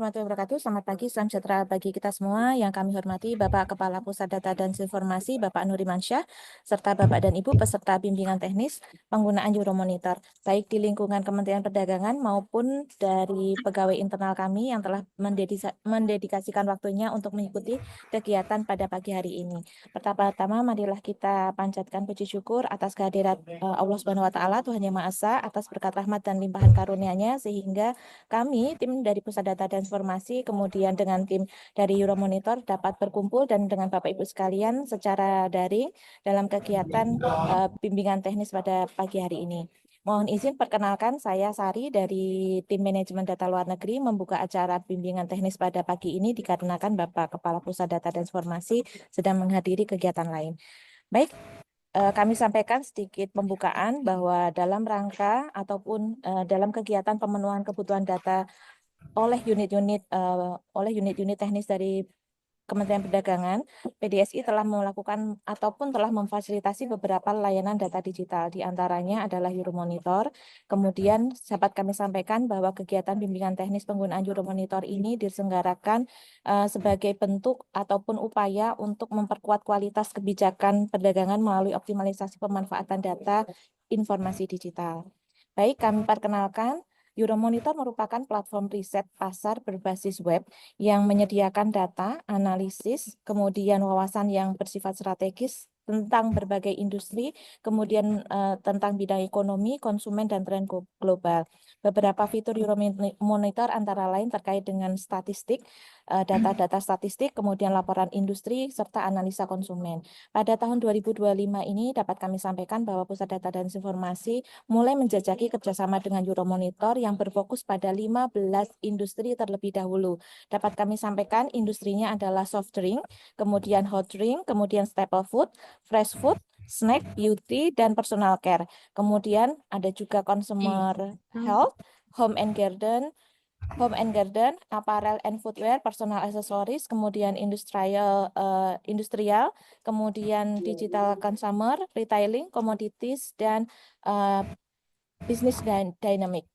warahmatullahi wabarakatuh. Selamat pagi, salam sejahtera bagi kita semua. Yang kami hormati Bapak Kepala Pusat Data dan Informasi, Bapak Nuri Mansyah, serta Bapak dan Ibu peserta bimbingan teknis penggunaan Euromonitor, baik di lingkungan Kementerian Perdagangan maupun dari pegawai internal kami yang telah mendedikasikan waktunya untuk mengikuti kegiatan pada pagi hari ini. Pertama-tama, marilah kita panjatkan puji syukur atas kehadirat Allah Subhanahu wa Ta'ala, Tuhan Yang Maha Esa, atas berkat rahmat dan limpahan karunia-Nya, sehingga kami, tim dari Pusat Data dan Informasi, kemudian dengan tim dari Euromonitor dapat berkumpul dan dengan Bapak Ibu sekalian secara daring dalam kegiatan bimbingan teknis pada pagi hari ini. Mohon izin perkenalkan, saya Sari dari tim manajemen data luar negeri membuka acara bimbingan teknis pada pagi ini dikarenakan Bapak Kepala Pusat Data dan Informasi sedang menghadiri kegiatan lain. Baik, kami sampaikan sedikit pembukaan bahwa dalam rangka ataupun dalam kegiatan pemenuhan kebutuhan data oleh unit-unit teknis dari Kementerian Perdagangan, PDSI telah melakukan ataupun telah memfasilitasi beberapa layanan data digital, di antaranya adalah Euromonitor. Kemudian dapat kami sampaikan bahwa kegiatan bimbingan teknis penggunaan Euromonitor ini diselenggarakan sebagai bentuk ataupun upaya untuk memperkuat kualitas kebijakan perdagangan melalui optimalisasi pemanfaatan data informasi digital. Baik, kami perkenalkan. Euromonitor merupakan platform riset pasar berbasis web yang menyediakan data, analisis, kemudian wawasan yang bersifat strategis tentang berbagai industri, kemudian tentang bidang ekonomi, konsumen, dan tren global. Beberapa fitur Euromonitor antara lain terkait dengan statistik, data-data statistik, kemudian laporan industri, serta analisa konsumen. Pada tahun 2025 ini dapat kami sampaikan bahwa Pusat Data dan Informasi mulai menjajaki kerjasama dengan Euromonitor yang berfokus pada 15 industri terlebih dahulu. Dapat kami sampaikan industrinya adalah soft drink, kemudian hot drink, kemudian staple food, fresh food, snack, beauty, dan personal care. Kemudian ada juga consumer health, home and garden, apparel and footwear, personal accessories, kemudian industrial, kemudian digital consumer, retailing, commodities, dan business dynamic.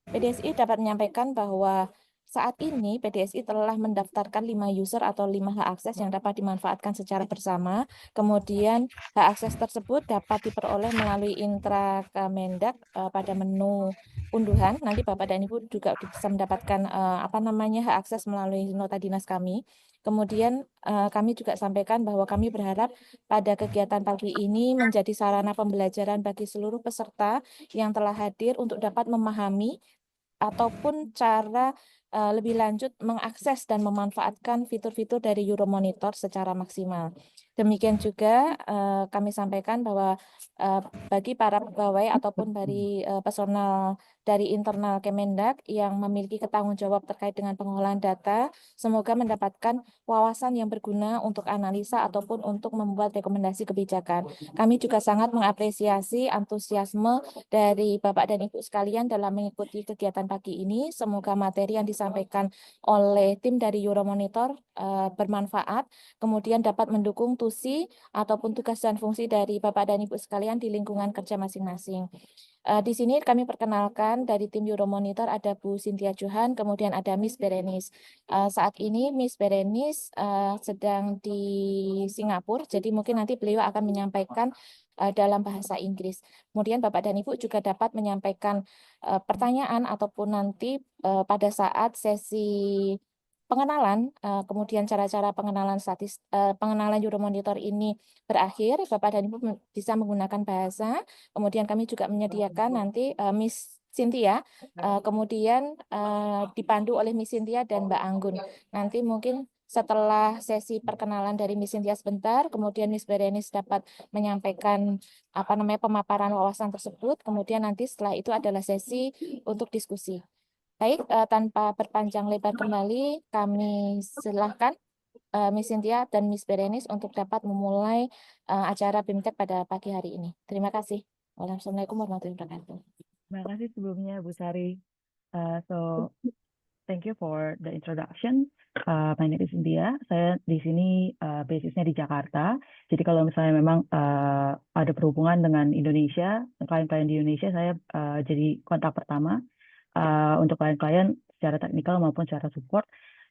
PDSI dapat menyampaikan bahwa saat ini PDSI telah mendaftarkan 5 user atau 5 hak akses yang dapat dimanfaatkan secara bersama. Kemudian hak akses tersebut dapat diperoleh melalui intra Kemendak pada menu unduhan. Nanti Bapak dan Ibu juga bisa mendapatkan hak akses melalui nota dinas kami. Kemudian kami juga sampaikan bahwa kami berharap pada kegiatan pagi ini menjadi sarana pembelajaran bagi seluruh peserta yang telah hadir untuk dapat memahami ataupun cara lebih lanjut mengakses dan memanfaatkan fitur-fitur dari Euromonitor secara maksimal. Demikian juga kami sampaikan bahwa bagi para pegawai ataupun dari personal dari internal Kemendak yang memiliki ketanggung jawab terkait dengan pengolahan data, semoga mendapatkan wawasan yang berguna untuk analisa ataupun untuk membuat rekomendasi kebijakan. Kami juga sangat mengapresiasi antusiasme dari Bapak dan Ibu sekalian dalam mengikuti kegiatan pagi ini. Semoga materi yang disampaikan oleh tim dari Euromonitor bermanfaat, kemudian dapat mendukung tusi ataupun tugas dan fungsi dari Bapak dan Ibu sekalian di lingkungan kerja masing-masing. Di sini kami perkenalkan dari tim Euromonitor ada Bu Cynthia Johan, kemudian ada Miss Berenis. Saat ini Miss Berenis sedang di Singapura, jadi mungkin nanti beliau akan menyampaikan dalam bahasa Inggris. Kemudian Bapak dan Ibu juga dapat menyampaikan pertanyaan ataupun nanti pada saat sesi pengenalan, kemudian cara-cara pengenalan Euromonitor ini berakhir, Bapak dan Ibu bisa menggunakan bahasa. Kemudian kami juga menyediakan nanti Miss Cynthia, kemudian dipandu oleh Miss Cynthia dan Mbak Anggun. Nanti mungkin setelah sesi perkenalan dari Miss Cynthia sebentar, kemudian Miss Berenis dapat menyampaikan pemaparan wawasan tersebut. Kemudian nanti setelah itu adalah sesi untuk diskusi. Baik, tanpa berpanjang lebar kembali, kami silahkan Miss Cynthia dan Miss Berenis untuk dapat memulai acara BIMTEK pada pagi hari ini. Terima kasih. Wassalamualaikum warahmatullahi wabarakatuh. Terima kasih sebelumnya Bu Sari. So thank you for the introduction. My name is Cynthia. Saya di sini basisnya di Jakarta. Jadi kalau misalnya memang ada perhubungan dengan Indonesia, klien-klien di Indonesia, saya jadi kontak pertama. Untuk klien-klien secara teknikal maupun secara support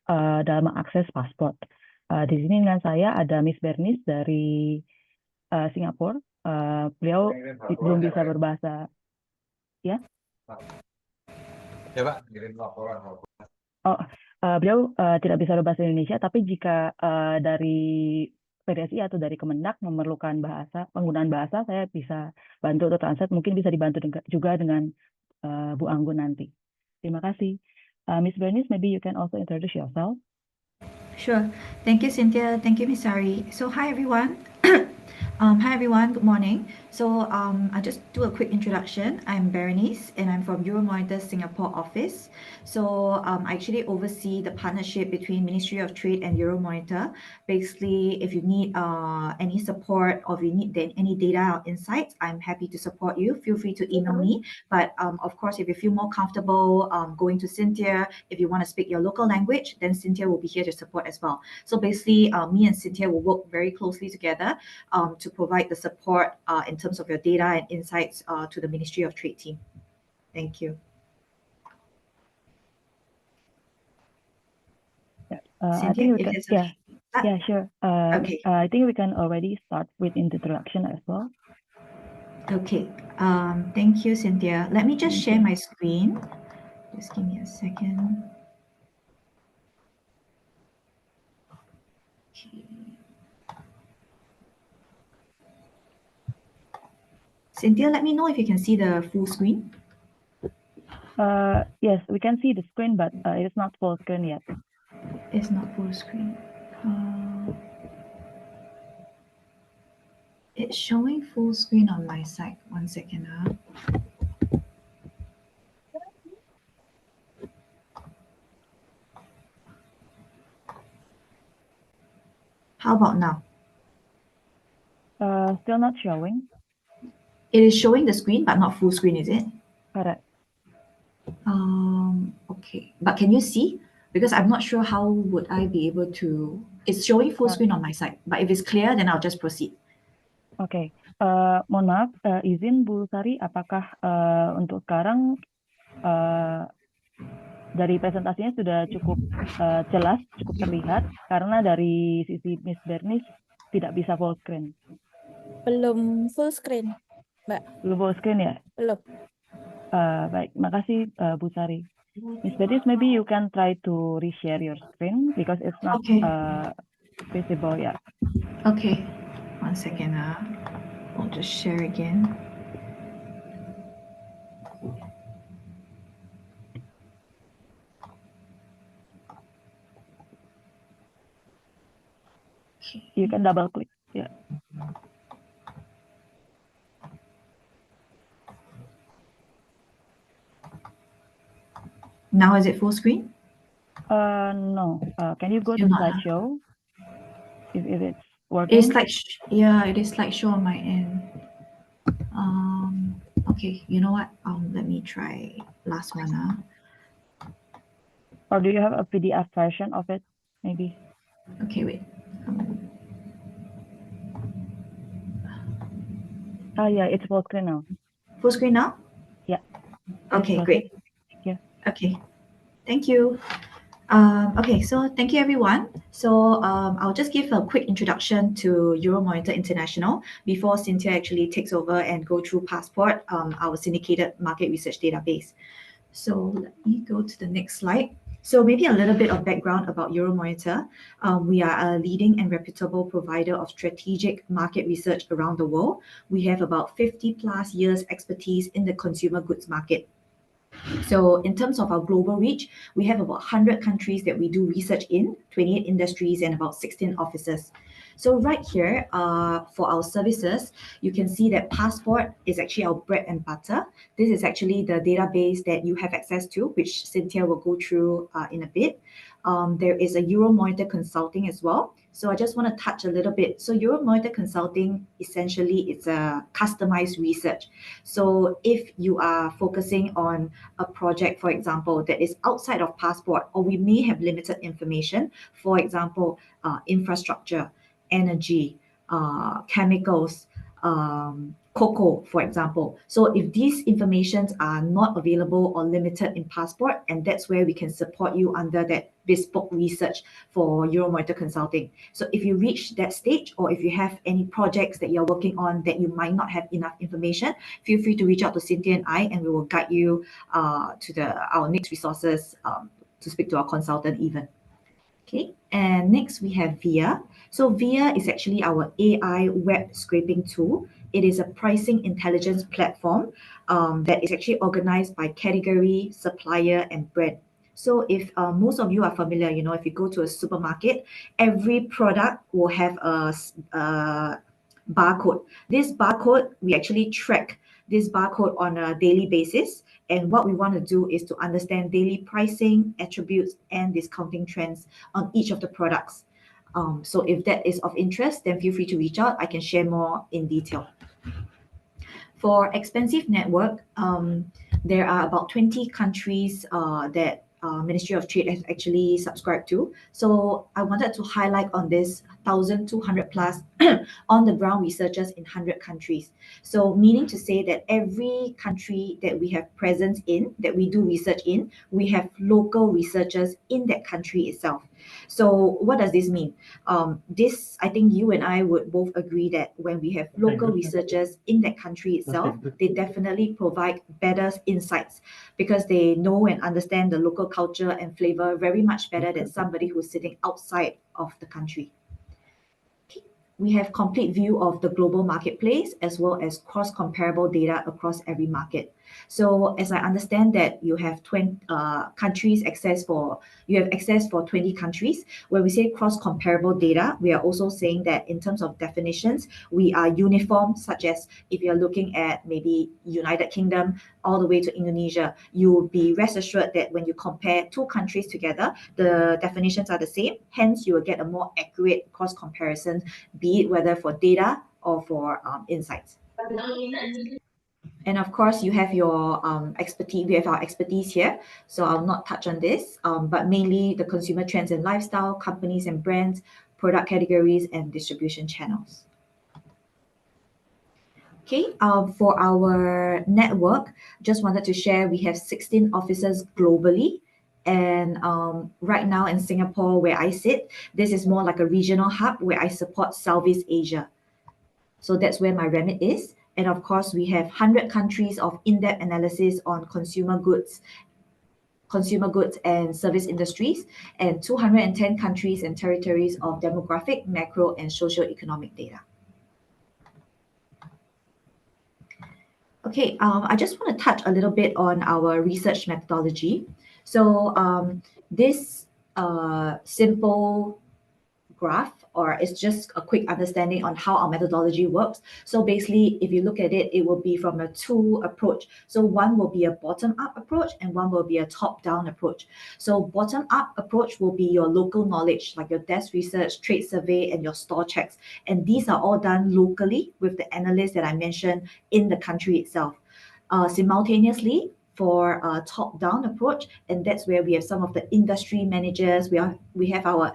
dalam mengakses paspor. Di sini dengan saya ada Miss Bernice dari Singapura. Beliau belum bisa berbahasa, ya? Ya Pak, kirim laporan. Oh, beliau tidak bisa berbahasa Indonesia, tapi jika dari PDSI atau dari Kemendak memerlukan penggunaan bahasa, saya bisa bantu untuk translate. Mungkin bisa dibantu juga dengan Bu Anggun nanti. Terima kasih. Miss Bernice, maybe you can also introduce yourself. Sure. Thank you, Cynthia. Thank you, Miss Sari. So, hi everyone. Hi everyone. Good morning. So, I'll just do a quick introduction. I'm Berenice, and I'm from Euromonitor Singapore office. So, I actually oversee the partnership between Ministry of Trade and Euromonitor. Basically, if you need any support or if you need any data or insights, I'm happy to support you. Feel free to email me. But of course, if you feel more comfortable going to Cynthia, if you want to speak your local language, then Cynthia will be here to support as well. So basically, me and Cynthia will work very closely together to provide the support in terms of your data and insights to the Ministry of Trade team. Thank you. I Cynthia, think we if can, it's okay. yeah, sure. Okay. I think we can already start with introduction as well. Okay. Thank you, Cynthia. Let me just share my screen. Just give me a second. Okay. Cynthia, let me know if you can see the full screen. Yes, we can see the screen, but it is not full screen yet. It's not full screen. It's showing full screen on my side. One second. How about now? Still not showing. It is showing the screen, but not full screen, is it? Correct. Okay. But can you see? Because I'm not sure how would I be able to... It's showing full screen on my side. But if it's clear, then I'll just proceed. Oke. Mohon maaf, izin Bu Sari, apakah untuk sekarang dari presentasinya sudah cukup jelas, cukup terlihat, karena dari sisi Miss Bernice tidak bisa full screen. Belum full screen, Mbak. Belum full screen ya? Belum. Baik, makasih Bu Sari. Miss Bernice, maybe you can try to reshare your screen because it's not visible yet. Okay. One second. I'll just share again. You can double click. Yeah. Now is it full screen? No. Can you go to slideshow? If it's working? It's like, yeah, it is slideshow on my end. Okay, you know what? Let me try last one. Or do you have a PDF version of it, maybe? Okay, wait. Oh yeah, it's full screen now. Full screen now? Yeah. Okay, great. Yeah. Okay, thank you. Okay, so thank you everyone. So I'll just give a quick introduction to Euromonitor International before Cynthia actually takes over and go through Passport, our syndicated market research database. So let me go to the next slide. So maybe a little bit of background about Euromonitor. We are a leading and reputable provider of strategic market research around the world. We have about 50 plus years expertise in the consumer goods market. So in terms of our global reach, we have about 100 countries that we do research in, 28 industries and about 16 offices. So right here, for our services, you can see that Passport is actually our bread and butter. This is actually the database that you have access to, which Cynthia will go through in a bit. There is a Euromonitor Consulting as well. So I just want to touch a little bit. So Euromonitor Consulting, essentially, it's a customized research. So if you are focusing on a project, for example, that is outside of Passport, or we may have limited information, for example, infrastructure, energy, chemicals, cocoa, for example. So if these informations are not available or limited in Passport, and that's where we can support you under that bespoke research for Euromonitor Consulting. So if you reach that stage, or if you have any projects that you're working on that you might not have enough information, feel free to reach out to Cynthia and I, and we will guide you to our next resources to speak to our consultant even. Okay, and next we have VIA. So VIA is actually our AI web scraping tool. It is a pricing intelligence platform that is actually organized by category, supplier, and brand. So if most of you are familiar, if you go to a supermarket, every product will have a barcode. This barcode, we actually track this barcode on a daily basis. And what we want to do is to understand daily pricing, attributes, and discounting trends on each of the products. So if that is of interest, then feel free to reach out. I can share more in detail. For Expansive Network, there are about 20 countries that Ministry of Trade has actually subscribed to. So I wanted to highlight on this 1,200 plus on the ground researchers in 100 countries. So meaning to say that every country that we have presence in, that we do research in, we have local researchers in that country itself. So what does this mean? This, I think you and I would both agree that when we have local researchers in that country itself, they definitely provide better insights because they know and understand the local culture and flavor very much better than somebody who's sitting outside of the country. We have complete view of the global marketplace as well as cross-comparable data across every market. So as I understand that you have 20 countries you have access for 20 countries. When we say cross-comparable data, we are also saying that in terms of definitions, we are uniform, such as if you're looking at maybe United Kingdom all the way to Indonesia, you will be rest assured that when you compare two countries together, the definitions are the same. Hence, you will get a more accurate cross comparison, be it whether for data or for insights. And of course, you have your expertise. We have our expertise here, so I'll not touch on this, but mainly the consumer trends and lifestyle, companies and brands, product categories, and distribution channels. Okay, for our network, just wanted to share we have 16 offices globally. And right now in Singapore, where I sit, this is more like a regional hub where I support Southeast Asia. So that's where my remit is. And of course, we have 100 countries of in-depth analysis on consumer goods and service industries, and 210 countries and territories of demographic, macro, and socio-economic data. Okay, I just want to touch a little bit on our research methodology. So this simple graph, or it's just a quick understanding on how our methodology works. So basically, if you look at it, it will be from a two approach. So one will be a bottom-up approach and one will be a top-down approach. So bottom-up approach will be your local knowledge, like your desk research, trade survey, and your store checks. And these are all done locally with the analysts that I mentioned in the country itself. Simultaneously, for a top-down approach, and that's where we have some of the industry managers. We have our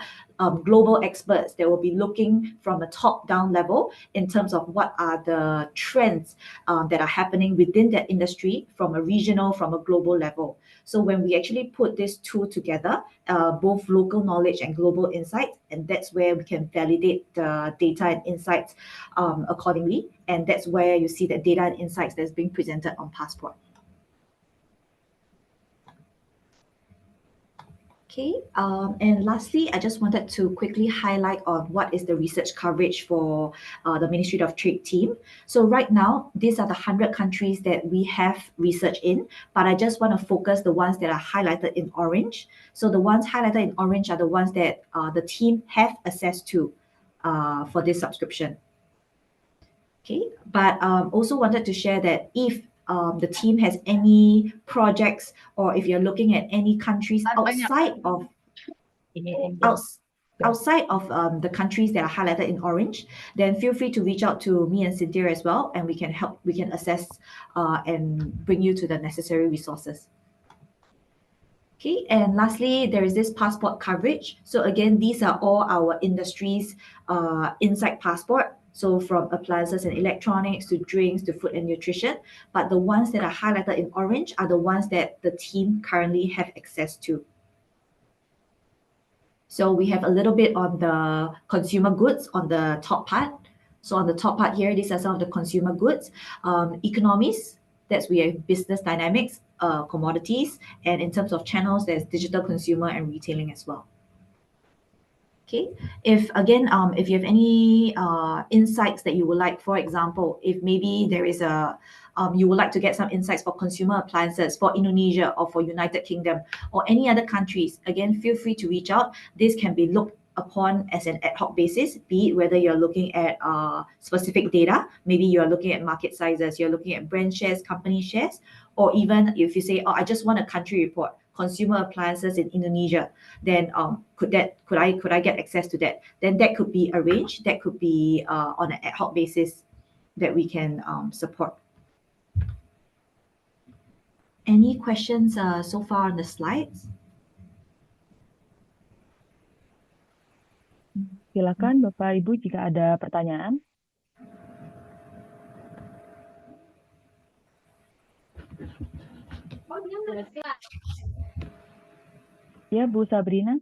global experts that will be looking from a top-down level in terms of what are the trends that are happening within that industry from a regional, from a global level. So when we actually put these two together, both local knowledge and global insights, and that's where we can validate the data and insights accordingly. And that's where you see the data and insights that's being presented on Passport. Okay, and lastly, I just wanted to quickly highlight on what is the research coverage for the Ministry of Trade team. So right now, these are the 100 countries that we have research in, but I just want to focus the ones that are highlighted in orange. So the ones highlighted in orange are the ones that the team have access to for this subscription. Okay, but also wanted to share that if the team has any projects, or if you're looking at any countries outside of the countries that are highlighted in orange, then feel free to reach out to me and Cynthia as well, and we can assess and bring you to the necessary resources. Okay, and lastly, there is this Passport coverage. So again, these are all our industries inside Passport. So from appliances and electronics to drinks to food and nutrition. But the ones that are highlighted in orange are the ones that the team currently have access to. So we have a little bit on the consumer goods on the top part. So on the top part here, these are some of the consumer goods. Economies, that's we have business dynamics, commodities, and in terms of channels, there's digital consumer and retailing as well. Okay, if again, if you have any insights that you would like, for example, if maybe there is a you would like to get some insights for consumer appliances for Indonesia or for United Kingdom or any other countries, again, feel free to reach out. This can be looked upon as an ad hoc basis, be it whether you're looking at specific data, maybe you're looking at market sizes, you're looking at brand shares, company shares, or even if you say, oh, I just want a country report, consumer appliances in Indonesia, then could I get access to that? Then that could be arranged. That could be on an ad hoc basis that we can support. Any questions so far on the slides? Silakan Bapak Ibu jika ada pertanyaan. Ya, Bu Sabrina.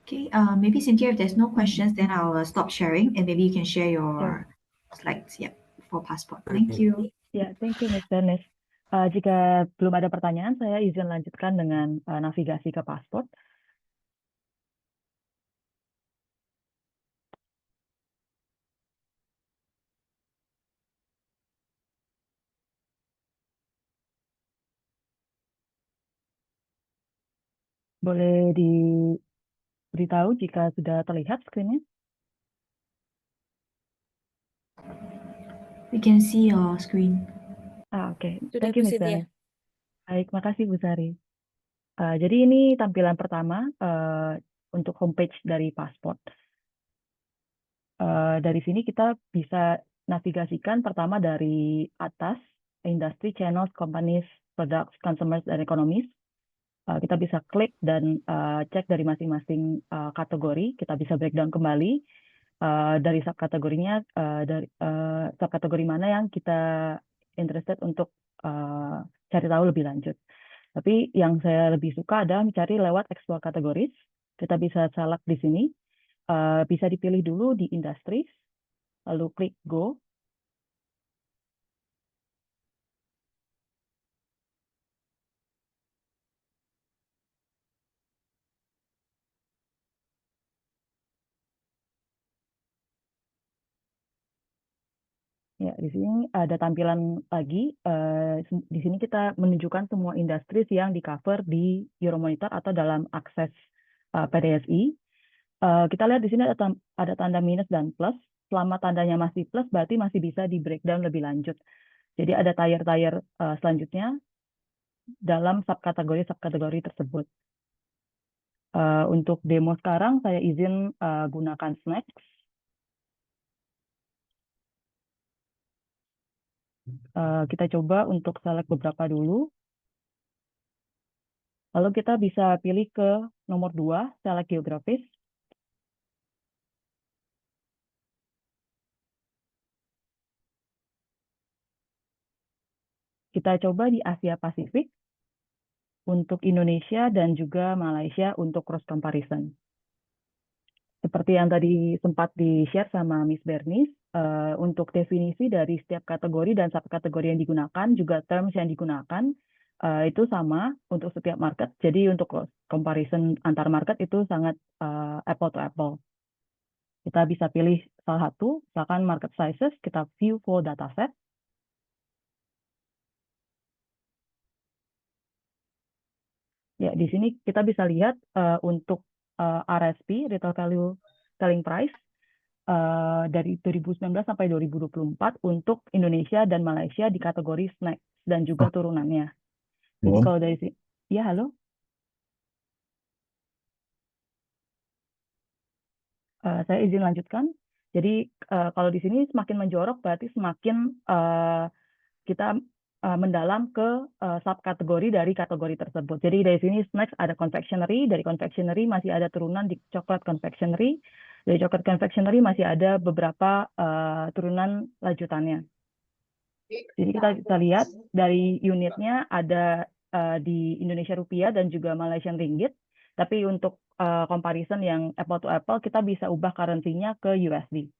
Okay, maybe Cynthia, if there's no questions, then I'll stop sharing and maybe you can share your slides, for passport. Thank you. Ya, thank you, Ms. Dennis. Jika belum ada pertanyaan, saya izin lanjutkan dengan navigasi ke paspor. Boleh diberitahu jika sudah terlihat screen-nya? We can see your screen. Oke. Sudah, Thank you, Bu Ms. Cynthia. Dennis. Baik, makasih Bu Sari. Jadi ini tampilan pertama untuk homepage dari paspor. Dari sini kita bisa navigasikan pertama dari atas, industry, channels, companies, products, consumers, dan economies. Kita bisa klik dan cek dari masing-masing kategori. Kita bisa breakdown kembali dari subkategorinya, dari subkategori mana yang kita interested untuk cari tahu lebih lanjut. Tapi yang saya lebih suka adalah mencari lewat explore categories. Kita bisa select di sini. Bisa dipilih dulu di industries, lalu klik go. Ya, di sini ada tampilan lagi. Di sini kita menunjukkan semua industries yang di-cover di Euromonitor atau dalam akses PDSI. Kita lihat di sini ada tanda minus dan plus. Selama tandanya masih plus, berarti masih bisa di-breakdown lebih lanjut. Jadi ada tier-tier selanjutnya dalam subkategori tersebut. Untuk demo sekarang, saya izin gunakan snacks. Kita coba untuk select beberapa dulu. Lalu kita bisa pilih ke nomor 2, select geografis. Kita coba di Asia Pasifik, untuk Indonesia dan juga Malaysia untuk cross comparison. Seperti yang tadi sempat di-share sama Miss Bernice, untuk definisi dari setiap kategori dan subkategori yang digunakan, juga terms yang digunakan, itu sama untuk setiap market. Jadi untuk comparison antar market itu sangat apple to apple. Kita bisa pilih salah satu, misalkan market sizes, kita view full dataset. Ya, di sini kita bisa lihat untuk RSP, Retail Value Selling Price, dari 2019 sampai 2024 untuk Indonesia dan Malaysia di kategori snacks dan juga turunannya. Jadi kalau dari sini, ya halo? Saya izin lanjutkan. Jadi kalau di sini semakin menjorok berarti semakin kita mendalam ke subkategori dari kategori tersebut. Jadi dari sini snacks ada confectionery, dari confectionery masih ada turunan di coklat confectionery, dari coklat confectionery masih ada beberapa turunan lanjutannya. Jadi kita bisa lihat dari unitnya ada di Indonesia rupiah dan juga Malaysian ringgit. Tapi untuk comparison yang apple to apple, kita bisa ubah currency-nya ke USD.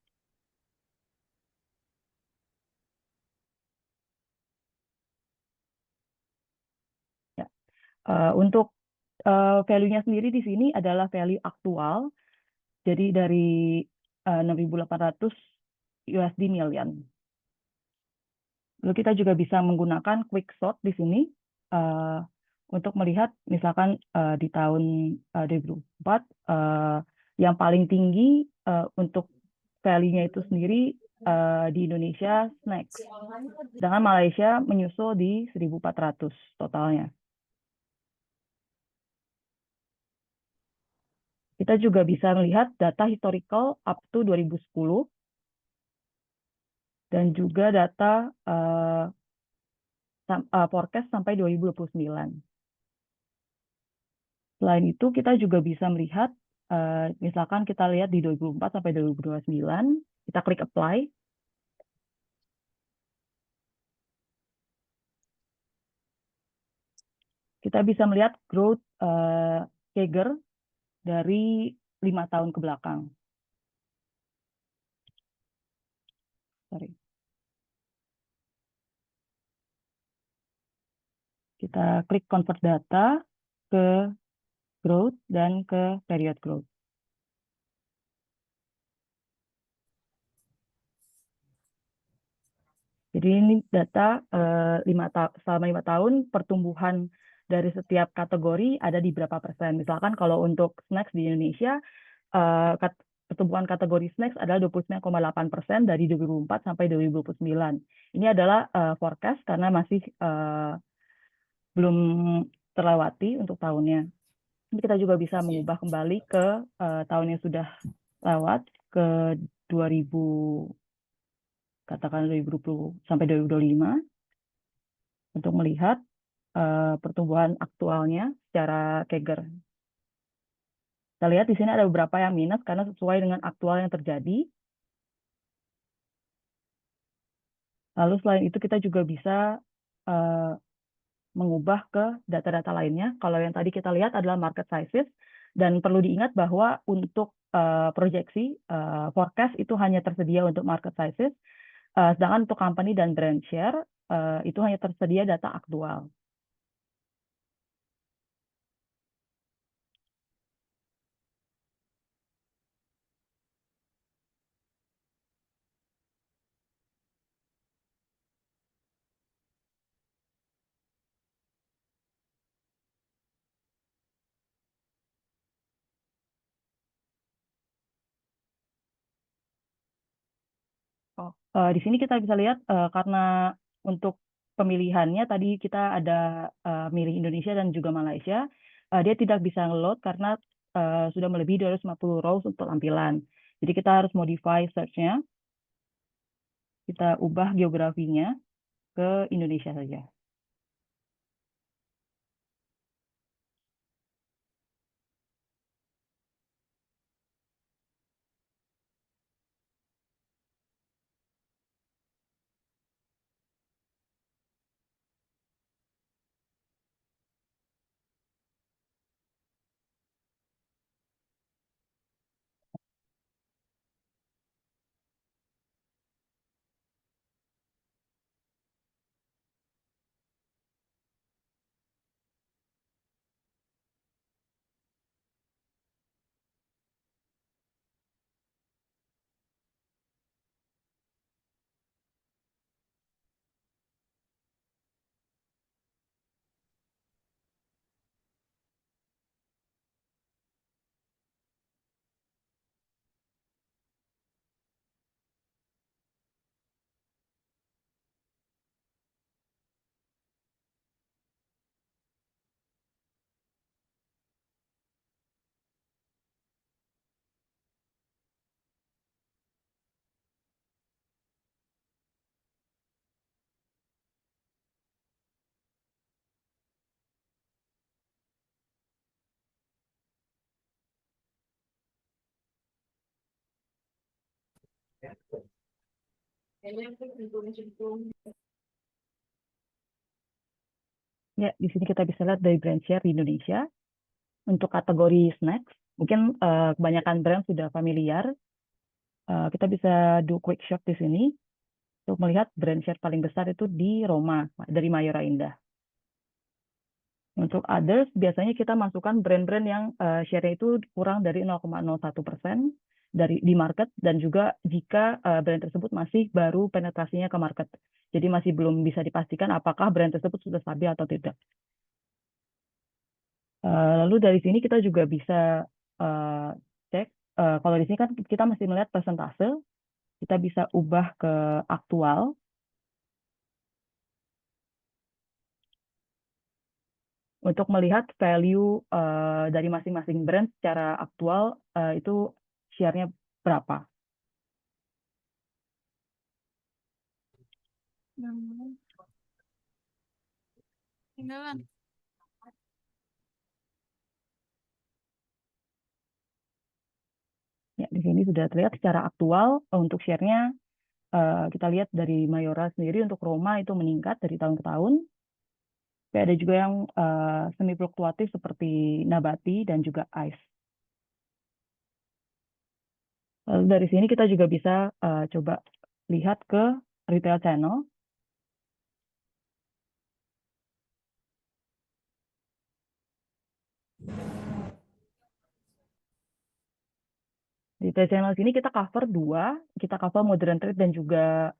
Ya. Untuk value-nya sendiri di sini adalah value aktual. Jadi dari 6.800 USD million. Lalu kita juga bisa menggunakan quick sort di sini untuk melihat misalkan di tahun 2004 yang paling tinggi untuk value-nya itu sendiri di Indonesia snacks. Sedangkan Malaysia menyusul di 1.400 totalnya. Kita juga bisa melihat data historical up to 2010 dan juga data forecast sampai 2029. Selain itu, kita juga bisa melihat, misalkan kita lihat di 2004 sampai 2029, kita klik apply. Kita bisa melihat growth CAGR dari 5 tahun ke belakang. Sorry. Kita klik convert data ke growth dan ke period growth. Jadi ini data selama 5 tahun pertumbuhan dari setiap kategori ada di berapa persen. Misalkan kalau untuk snacks di Indonesia, pertumbuhan kategori snacks adalah 29,8% dari 2004 sampai 2029. Ini adalah forecast karena masih belum terlewati untuk tahunnya. Ini kita juga bisa mengubah kembali ke tahun yang sudah lewat ke 2000 katakan 2020 sampai 2025 untuk melihat pertumbuhan aktualnya secara CAGR. Kita lihat di sini ada beberapa yang minus karena sesuai dengan aktual yang terjadi. Lalu selain itu kita juga bisa mengubah ke data-data lainnya. Kalau yang tadi kita lihat adalah market sizes, dan perlu diingat bahwa untuk proyeksi forecast itu hanya tersedia untuk market sizes, sedangkan untuk company dan brand share itu hanya tersedia data aktual. Di sini kita bisa lihat karena untuk pemilihannya tadi kita ada milih Indonesia dan juga Malaysia, dia tidak bisa nge-load karena sudah melebihi 250 rows untuk tampilan. Jadi kita harus modify search-nya, kita ubah geografinya ke Indonesia saja. Ya, di sini kita bisa lihat dari brand share di Indonesia. Untuk kategori snacks, mungkin kebanyakan brand sudah familiar. Kita bisa do quick shot di sini untuk melihat brand share paling besar itu di Roma dari Mayora Indah. Untuk others, biasanya kita masukkan brand-brand yang share-nya itu kurang dari 0,01% di market, dan juga jika brand tersebut masih baru penetrasinya ke market. Jadi masih belum bisa dipastikan apakah brand tersebut sudah stabil atau tidak. Lalu dari sini kita juga bisa cek, kalau di sini kan kita masih melihat persentase, kita bisa ubah ke aktual. Untuk melihat value dari masing-masing brand secara aktual itu share-nya berapa. Ya, di sini sudah terlihat secara aktual untuk share-nya. Kita lihat dari Mayora sendiri untuk Roma itu meningkat dari tahun ke tahun. Tapi ada juga yang semi fluktuatif seperti Nabati dan juga Ice. Lalu dari sini kita juga bisa coba lihat ke retail channel. Di retail channel sini kita cover dua, kita cover modern trade dan juga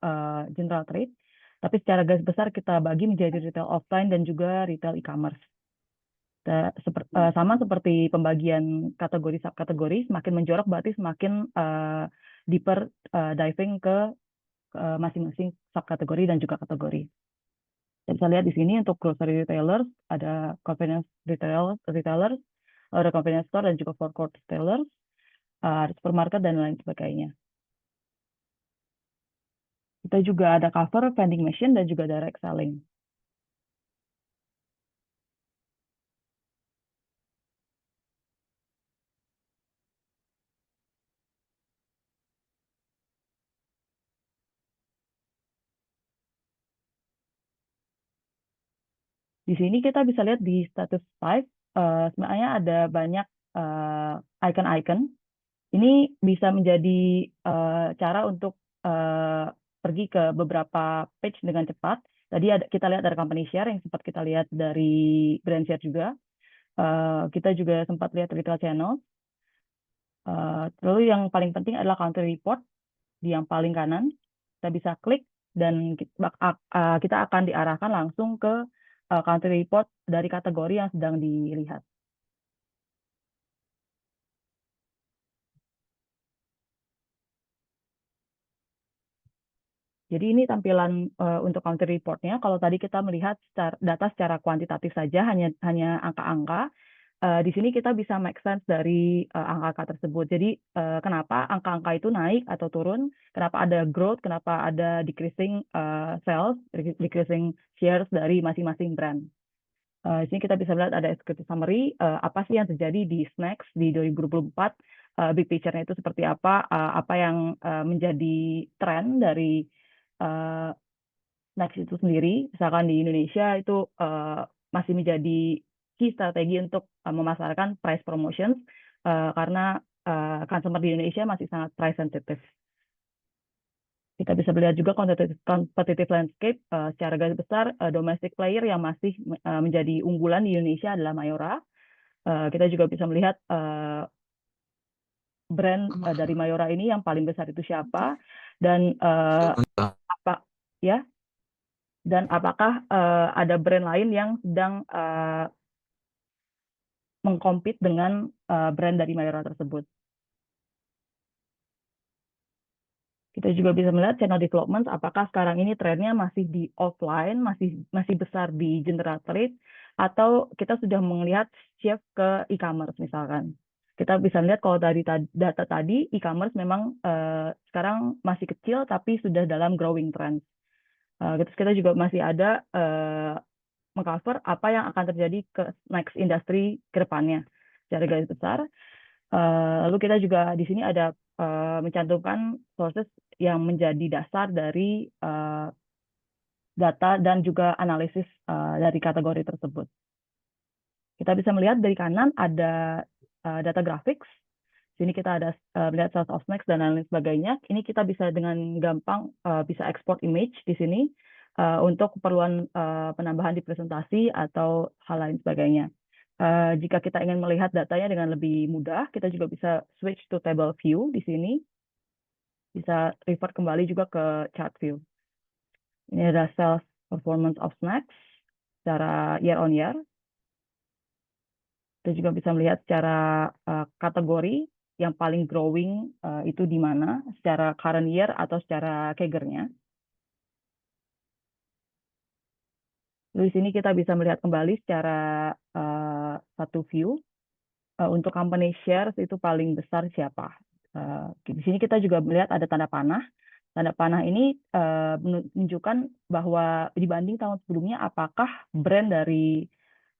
general trade. Tapi secara garis besar kita bagi menjadi retail offline dan juga retail e-commerce. Sama seperti pembagian kategori subkategori, semakin menjorok berarti semakin deeper diving ke masing-masing subkategori dan juga kategori. Kita bisa lihat di sini untuk grocery retailers ada convenience retailers, ada convenience store dan juga forecourt retailers, ada supermarket dan lain sebagainya. Kita juga ada cover vending machine dan juga direct selling. Di sini kita bisa lihat di status 5, sebenarnya ada banyak icon-icon. Ini bisa menjadi cara untuk pergi ke beberapa page dengan cepat. Tadi kita lihat dari company share yang sempat kita lihat dari brand share juga. Kita juga sempat lihat retail channel. Lalu yang paling penting adalah country report di yang paling kanan. Kita bisa klik dan kita akan diarahkan langsung ke country report dari kategori yang sedang dilihat. Jadi ini tampilan untuk country report-nya. Kalau tadi kita melihat data secara kuantitatif saja, hanya angka-angka. Di sini kita bisa make sense dari angka-angka tersebut. Jadi kenapa angka-angka itu naik atau turun, kenapa ada growth, kenapa ada decreasing sales, decreasing shares dari masing-masing brand. Di sini kita bisa melihat ada executive summary, apa sih yang terjadi di snacks di 2024, big picture-nya itu seperti apa yang menjadi tren dari snacks itu sendiri. Misalkan di Indonesia itu masih menjadi key strategi untuk memasarkan price promotions karena consumer di Indonesia masih sangat price sensitive. Kita bisa melihat juga competitive landscape secara garis besar, domestic player yang masih menjadi unggulan di Indonesia adalah Mayora. Kita juga bisa melihat brand dari Mayora ini yang paling besar itu siapa, dan apakah ada brand lain yang sedang mengcompete dengan brand dari Mayora tersebut. Kita juga bisa melihat channel development, apakah sekarang ini trennya masih di offline, masih besar di general trade, atau kita sudah melihat shift ke e-commerce misalkan. Kita bisa lihat kalau dari data tadi, e-commerce memang sekarang masih kecil, tapi sudah dalam growing trend. Terus kita juga masih ada mengcover apa yang akan terjadi ke next industry ke depannya secara garis besar. Lalu kita juga di sini ada mencantumkan sources yang menjadi dasar dari data dan juga analisis dari kategori tersebut. Kita bisa melihat dari kanan ada data graphics. Sini kita ada melihat sales of snacks dan lain sebagainya. Ini kita bisa dengan gampang bisa export image di sini untuk keperluan penambahan di presentasi atau hal lain sebagainya. Jika kita ingin melihat datanya dengan lebih mudah, kita juga bisa switch to table view di sini. Bisa revert kembali juga ke chart view. Ini ada sales performance of snacks secara year on year. Kita juga bisa melihat secara kategori yang paling growing itu di mana, secara current year atau secara CAGR-nya. Lalu di sini kita bisa melihat kembali secara satu view untuk company shares itu paling besar siapa. Di sini kita juga melihat ada tanda panah. Tanda panah ini menunjukkan bahwa dibanding tahun sebelumnya apakah brand dari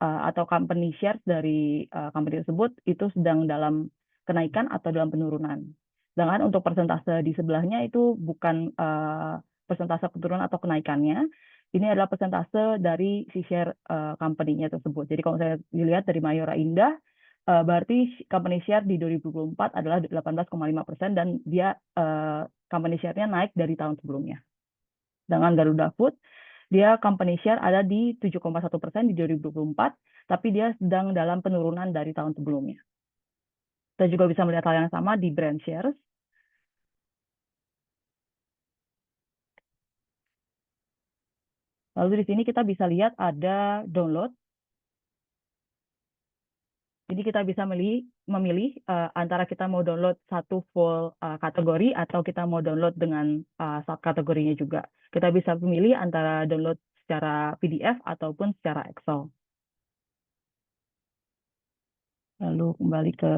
atau company shares dari company tersebut itu sedang dalam kenaikan atau dalam penurunan. Sedangkan untuk persentase di sebelahnya itu bukan persentase penurunan atau kenaikannya, ini adalah persentase dari si share company-nya tersebut. Jadi kalau saya dilihat dari Mayora Indah, berarti company share di 2024 adalah 18,5% dan dia company share-nya naik dari tahun sebelumnya. Dengan Garuda Food, dia company share ada di 7,1% di 2024, tapi dia sedang dalam penurunan dari tahun sebelumnya. Kita juga bisa melihat hal yang sama di brand shares. Lalu di sini kita bisa lihat ada download. Jadi kita bisa memilih antara kita mau download satu full kategori atau kita mau download dengan subkategorinya juga. Kita bisa memilih antara download secara PDF ataupun secara Excel. Lalu kembali ke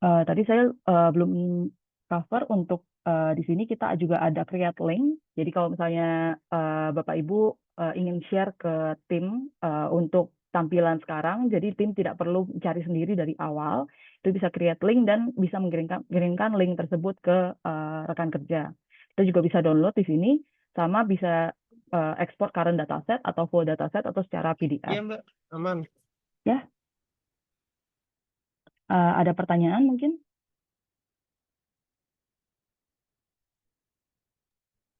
tadi saya belum cover untuk di sini kita juga ada create link. Jadi kalau misalnya Bapak Ibu ingin share ke tim untuk tampilan sekarang, jadi tim tidak perlu cari sendiri dari awal, itu bisa create link dan bisa mengirimkan link tersebut ke rekan kerja. Kita juga bisa download di sini, sama bisa ekspor current dataset atau full dataset atau secara PDF. Iya Mbak, aman. Ya. Ada pertanyaan mungkin?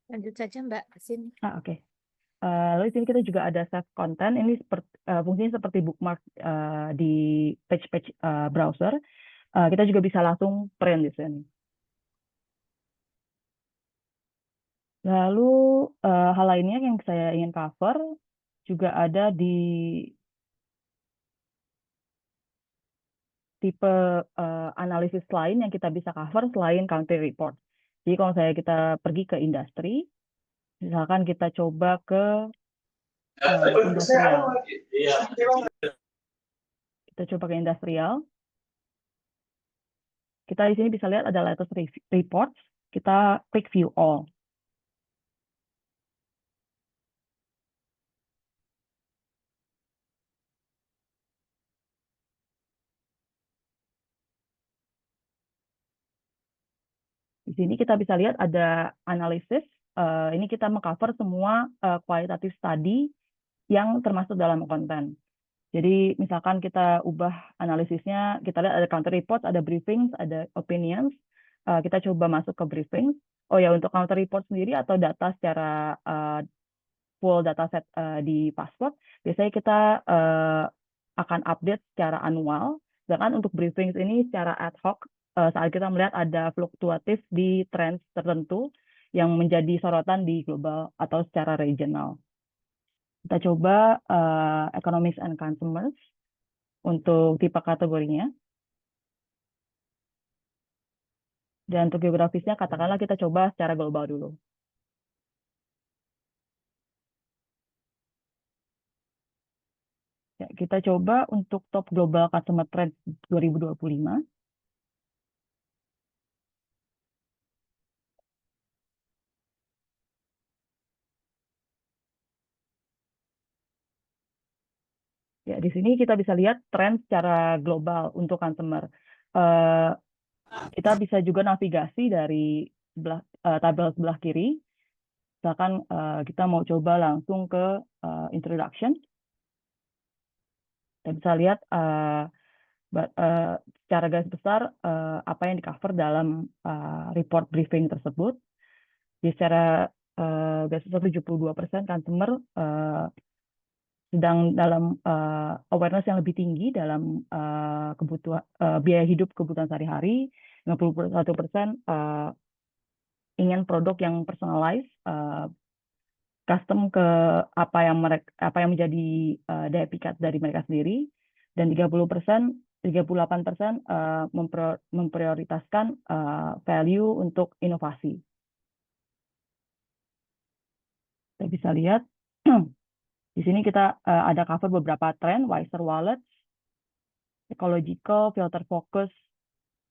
Lanjut saja Mbak Sin. Oke. Lalu di sini kita juga ada save content. Ini fungsinya seperti bookmark di page-page browser. Kita juga bisa langsung print di sini. Lalu hal lainnya yang saya ingin cover juga ada di tipe analisis lain yang kita bisa cover selain country report. Jadi kalau kita pergi ke industri, misalkan kita coba ke industrial. Kita coba ke industrial. Kita di sini bisa lihat ada latest reports. Kita klik view all. Di sini kita bisa lihat ada analisis. Ini kita mengcover semua qualitative study yang termasuk dalam konten. Jadi misalkan kita ubah analisisnya, kita lihat ada counter report, ada briefings, ada opinions. Kita coba masuk ke briefings. Oh ya, untuk counter report sendiri atau data secara full dataset di Passport, biasanya kita akan update secara annual. Sedangkan untuk briefings ini secara ad hoc, saat kita melihat ada fluktuatif di trends tertentu yang menjadi sorotan di global atau secara regional. Kita coba economics and consumers untuk tipe kategorinya. Dan untuk geografisnya, katakanlah kita coba secara global dulu. Ya, kita coba untuk top global customer trend 2025. di sini kita bisa lihat tren secara global untuk consumer. Eh, kita bisa juga navigasi dari tabel sebelah kiri. Misalkan kita mau coba langsung ke introduction. Kita bisa lihat secara garis besar apa yang di-cover dalam report briefing tersebut. Jadi secara garis besar 72% consumer sedang dalam awareness yang lebih tinggi dalam kebutuhan biaya hidup kebutuhan sehari-hari. 51% ingin produk yang personalized, custom ke apa yang menjadi daya pikat dari mereka sendiri, dan 38% memprioritaskan value untuk inovasi. Kita bisa lihat di sini kita ada cover beberapa tren, wiser wallets, ecological, filter focus,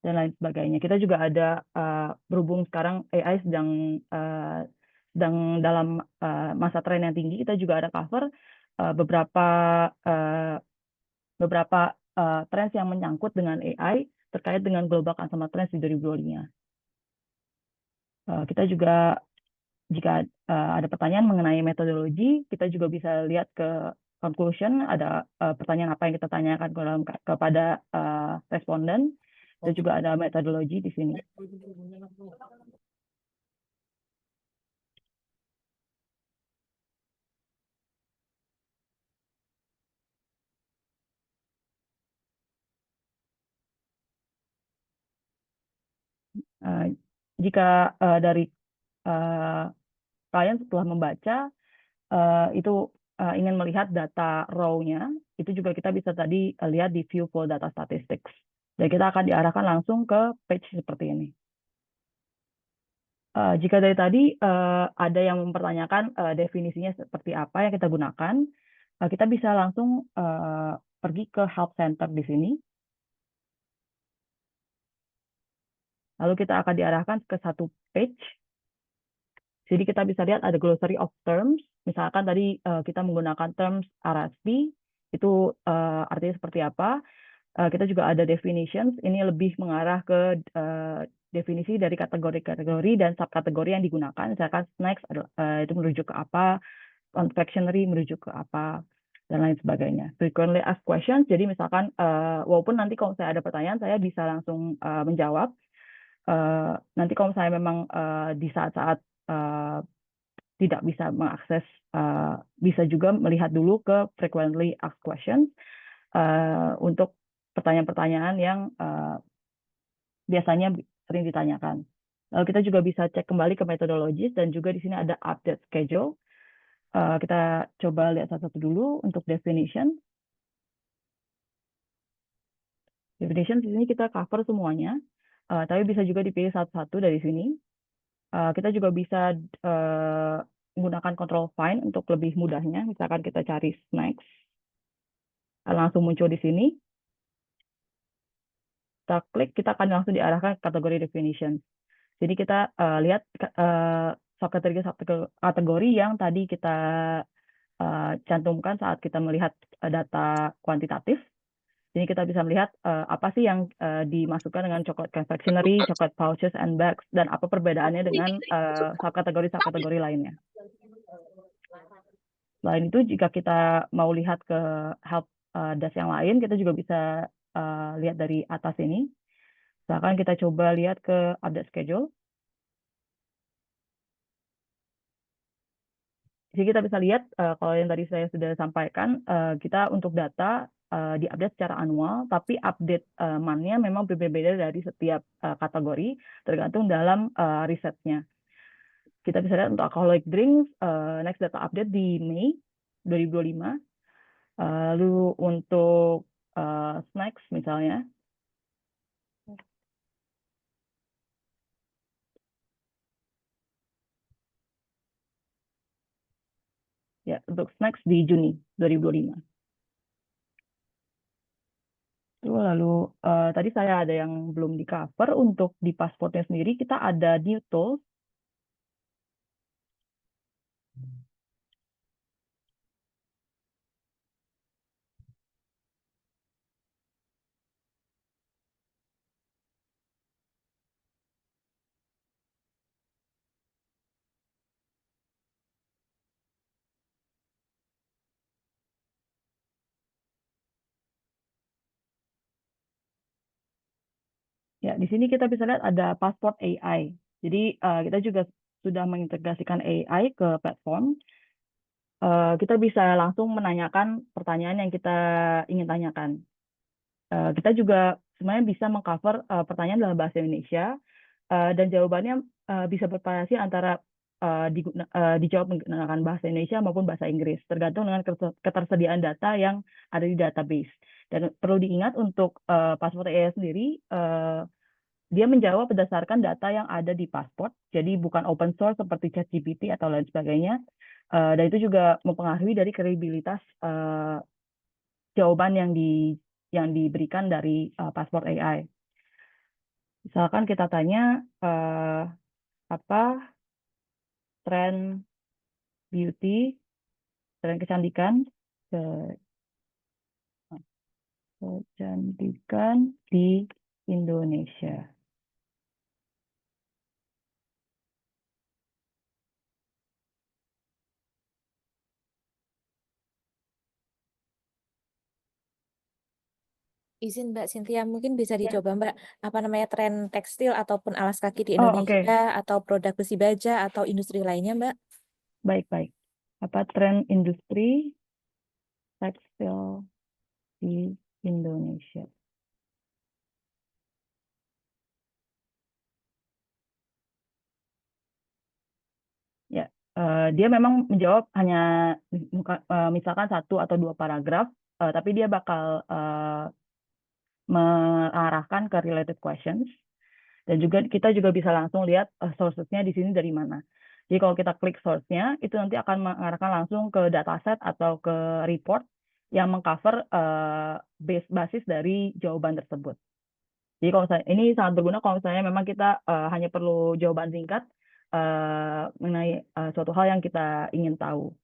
dan lain sebagainya. Kita juga ada berhubung sekarang AI sedang dalam masa tren yang tinggi, kita juga ada cover beberapa trends yang menyangkut dengan AI terkait dengan global consumer trends di 2025. Kita juga jika ada pertanyaan mengenai metodologi, kita juga bisa lihat ke conclusion, ada pertanyaan apa yang kita tanyakan kepada responden, dan juga ada metodologi di sini. Jika dari klien setelah membaca itu ingin melihat data raw-nya, itu juga kita bisa tadi lihat di view full data statistics. Dan kita akan diarahkan langsung ke page seperti ini. Jika dari tadi ada yang mempertanyakan definisinya seperti apa yang kita gunakan, kita bisa langsung pergi ke Help Center di sini. Lalu kita akan diarahkan ke satu page. Jadi kita bisa lihat ada glossary of terms. Misalkan tadi kita menggunakan terms RSP, itu artinya seperti apa. Kita juga ada definitions, ini lebih mengarah ke definisi dari kategori-kategori dan subkategori yang digunakan. Misalkan snacks itu merujuk ke apa, confectionery merujuk ke apa, dan lain sebagainya. Frequently asked questions, jadi misalkan walaupun nanti kalau saya ada pertanyaan, saya bisa langsung menjawab. Nanti kalau saya memang di saat-saat tidak bisa mengakses, bisa juga melihat dulu ke frequently asked questions untuk pertanyaan-pertanyaan yang biasanya sering ditanyakan. Lalu kita juga bisa cek kembali ke metodologis, dan juga di sini ada update schedule. Kita coba lihat satu-satu dulu untuk definition. Definition di sini kita cover semuanya, tapi bisa juga dipilih satu-satu dari sini. Kita juga bisa menggunakan control find untuk lebih mudahnya. Misalkan kita cari snacks, langsung muncul di sini. Kita klik, kita akan langsung diarahkan ke kategori definition. Jadi kita lihat kategori yang tadi kita cantumkan saat kita melihat data kuantitatif. Jadi kita bisa melihat apa sih yang dimasukkan dengan chocolate confectionery, chocolate pouches and bags, dan apa perbedaannya dengan subkategori lainnya. Selain itu, jika kita mau lihat ke help desk yang lain, kita juga bisa lihat dari atas ini. Misalkan kita coba lihat ke update schedule. Jadi kita bisa lihat, kalau yang tadi saya sudah sampaikan, kita untuk data diupdate secara annual, tapi update month-nya memang berbeda-beda dari setiap kategori, tergantung dalam risetnya. Kita bisa lihat untuk alcoholic drinks, next data update di Mei 2025. Lalu untuk snacks misalnya, ya untuk snacks di Juni 2025. Lalu tadi saya ada yang belum di cover, untuk di pasportnya sendiri kita ada new tools. Ya, di sini kita bisa lihat ada Passport AI. Jadi kita juga sudah mengintegrasikan AI ke platform. Kita bisa langsung menanyakan pertanyaan yang kita ingin tanyakan. Kita juga sebenarnya bisa mengcover pertanyaan dalam bahasa Indonesia dan jawabannya bisa bervariasi antara dijawab menggunakan bahasa Indonesia maupun bahasa Inggris, tergantung dengan ketersediaan data yang ada di database. Dan perlu diingat untuk Passport AI sendiri, dia menjawab berdasarkan data yang ada di Passport, jadi bukan open source seperti ChatGPT atau lain sebagainya. Dan itu juga mempengaruhi dari kredibilitas jawaban yang diberikan dari Passport AI. Misalkan kita tanya apa tren beauty, tren kecantikan di Indonesia. Izin Mbak Cynthia, mungkin bisa Ya. dicoba Mbak, apa namanya tren tekstil ataupun alas kaki di Oh, oke. Indonesia atau produk besi baja atau industri lainnya Mbak? Baik. Apa tren industri tekstil di Indonesia? Ya, dia memang menjawab hanya misalkan 1 atau 2 paragraf, tapi dia bakal mengarahkan ke related questions. Dan juga kita juga bisa langsung lihat sources-nya di sini dari mana. Jadi kalau kita klik source-nya, itu nanti akan mengarahkan langsung ke dataset atau ke report yang mengcover basis dari jawaban tersebut. Jadi kalau ini sangat berguna kalau misalnya memang kita hanya perlu jawaban singkat mengenai suatu hal yang kita ingin tahu.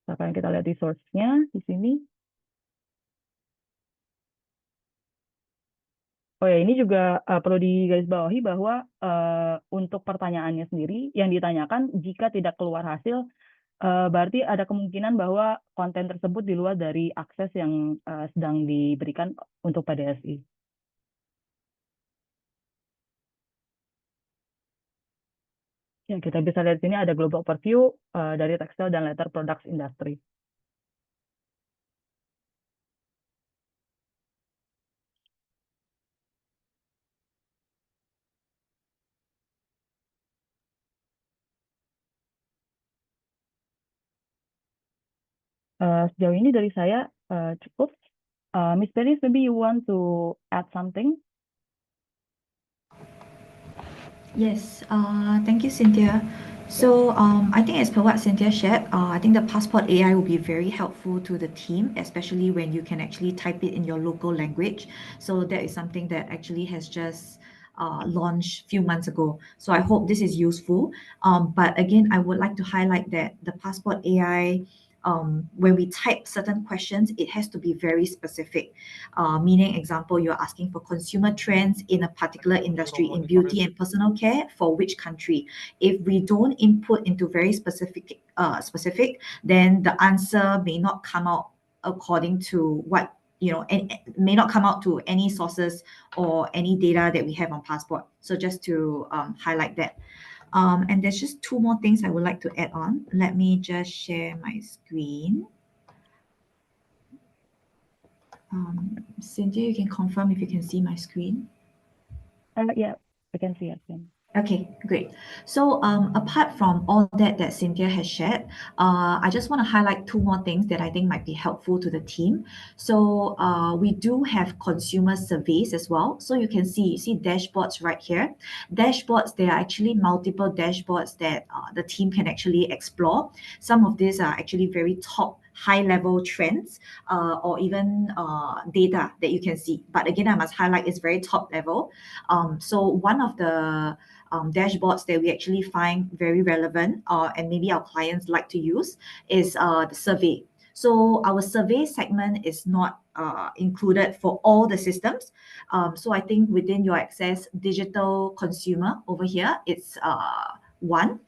Misalkan kita lihat di source-nya di sini. Oh ya, ini juga perlu digarisbawahi bahwa untuk pertanyaannya sendiri yang ditanyakan jika tidak keluar hasil, berarti ada kemungkinan bahwa konten tersebut di luar dari akses yang sedang diberikan untuk PDSI. Ya, kita bisa lihat di sini ada global overview dari textile dan leather products industry. Sejauh ini dari saya cukup. Miss Peris, maybe you want to add something? Yes, thank you, Cynthia. So I think as per what Cynthia shared, I think the Passport AI will be very helpful to the team, especially when you can actually type it in your local language. So that is something that actually has just launched a few months ago. So I hope this is useful. But again, I would like to highlight that the Passport AI, when we type certain questions, it has to be very specific. Meaning, example, you're asking for consumer trends in a particular industry in beauty and personal care for which country. If we don't input into very specific, then the answer may not come out according to what and may not come out to any sources or any data that we have on Passport. So just to highlight that. And there's just 2 more things I would like to add on. Let me just share my screen. Cynthia, you can confirm if you can see my screen. Yeah, I can see it. Okay, great. So apart from all that Cynthia has shared, I just want to highlight 2 more things that I think might be helpful to the team. So we do have consumer surveys as well. So you see dashboards right here. Dashboards, there are actually multiple dashboards that the team can actually explore. Some of these are actually very top high-level trends or even data that you can see. But again, I must highlight it's very top level. So one of the dashboards that we actually find very relevant and maybe our clients like to use is the survey. So our survey segment is not included for all the systems. So I think within your Access digital consumer over here, it's one.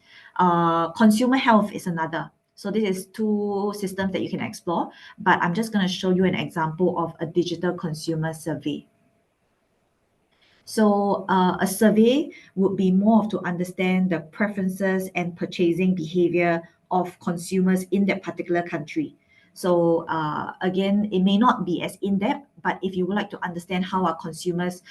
Consumer health is another. So this is two systems that you can explore, but I'm just going to show you an example of a digital consumer survey. So a survey would be more of to understand the preferences and purchasing behavior of consumers in that particular country. So again, it may not be as in-depth, but if you would like to understand how our consumers,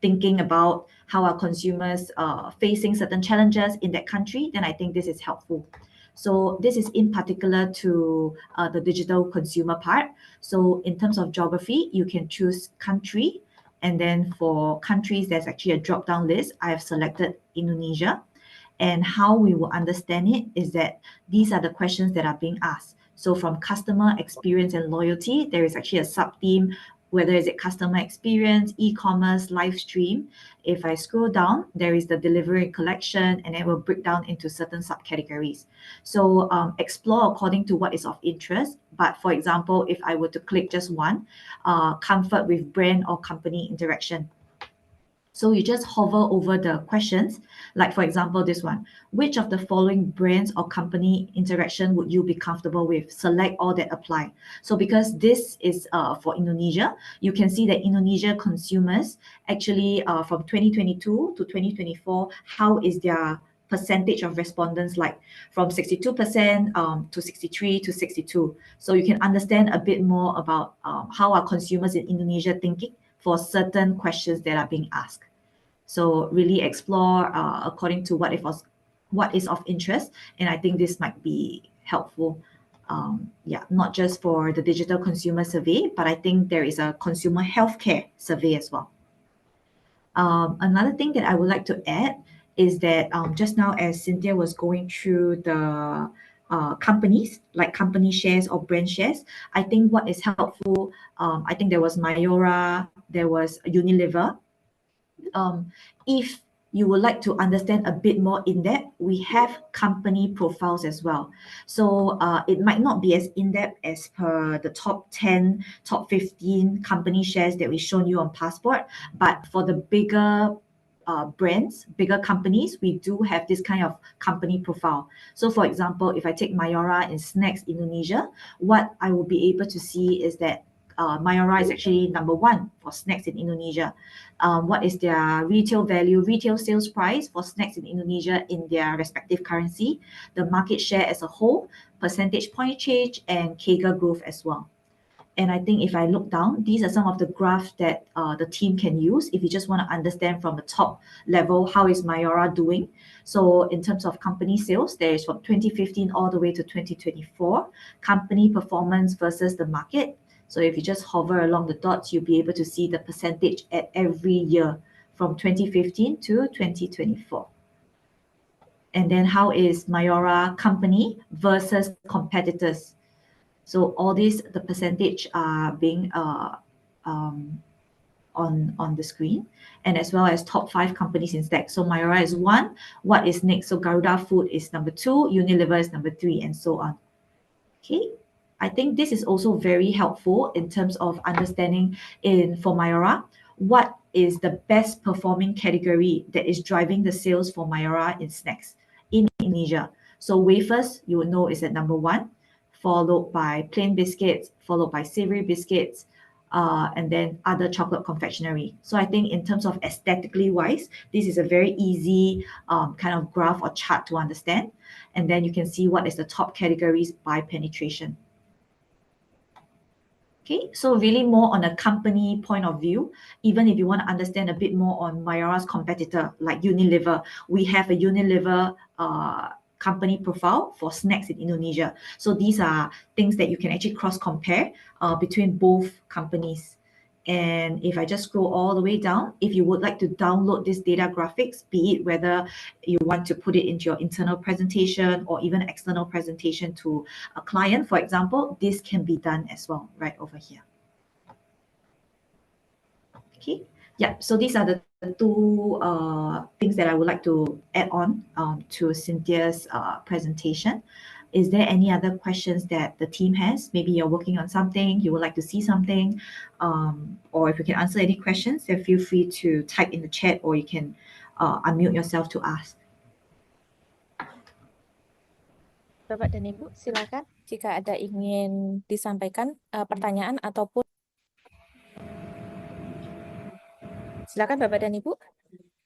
thinking about how our consumers facing certain challenges in that country, then I think this is helpful. So this is in particular to the digital consumer part. So in terms of geography, you can choose country. And then for countries, there's actually a drop-down list. I have selected Indonesia. And how we will understand it is that these are the questions that are being asked. So from customer experience and loyalty, there is actually a sub-theme, whether is it customer experience, e-commerce, live stream. If I scroll down, there is the delivery and collection, and it will break down into certain subcategories. So explore according to what is of interest. But for example, if I were to click just one, comfort with brand or company interaction. So you just hover over the questions, like for example, this one, which of the following brands or company interaction would you be comfortable with? Select all that apply. So because this is for Indonesia, you can see that Indonesia consumers actually from 2022 to 2024, how is their percentage of respondents like from 62% to 63 to 62. So you can understand a bit more about how are consumers in Indonesia thinking for certain questions that are being asked. So really explore according to what is of interest, and I think this might be helpful. Not just for the digital consumer survey, but I think there is a consumer healthcare survey as well. Another thing that I would like to add is that just now as Cynthia was going through the companies, like company shares or brand shares, I think what is helpful, I think there was Mayora, there was Unilever. If you would like to understand a bit more in depth, we have company profiles as well. So it might not be as in-depth as per the top 10, top 15 company shares that we've shown you on Passport, but for the bigger brands, bigger companies, we do have this kind of company profile. So for example, if I take Mayora in Snacks Indonesia, what I will be able to see is that Mayora is actually number 1 for snacks in Indonesia. What is their retail value, retail sales price for snacks in Indonesia in their respective currency, the market share as a whole, percentage point change, and CAGR growth as well. And I think if I look down, these are some of the graphs that the team can use if you just want to understand from the top level, how is Mayora doing? So in terms of company sales, there is from 2015 all the way to 2024, company performance versus the market. So if you just hover along the dots, you'll be able to see the percentage at every year from 2015 to 2024. And then how is Mayora company versus competitors? So all these, the percentage are being on the screen, and as well as top 5 companies in stack. So Mayora is 1. What is next? So Garuda Food is number 2, Unilever is number 3, and so on. Okay. I think this is also very helpful in terms of understanding for Mayora, what is the best performing category that is driving the sales for Mayora in snacks in Indonesia. So wafers, you will know, is at number 1, followed by plain biscuits, followed by savory biscuits, and then other chocolate confectionery. So I think in terms of aesthetically wise, this is a very easy kind of graph or chart to understand. And then you can see what is the top categories by penetration. Okay, so really more on a company point of view, even if you want to understand a bit more on Mayora's competitor like Unilever, we have a Unilever company profile for snacks in Indonesia. So these are things that you can actually cross compare between both companies. And if I just scroll all the way down, if you would like to download this data graphics, be it whether you want to put it into your internal presentation or even external presentation to a client, for example, this can be done as well right over here. Okay, yeah, so these are the two things that I would like to add on to Cynthia's presentation. Is there any other questions that the team has? Maybe you're working on something, you would like to see something, or if you can answer any questions, then feel free to type in the chat, or you can unmute yourself to ask. Bapak dan Ibu, silakan jika ada ingin disampaikan pertanyaan ataupun silakan Bapak dan Ibu.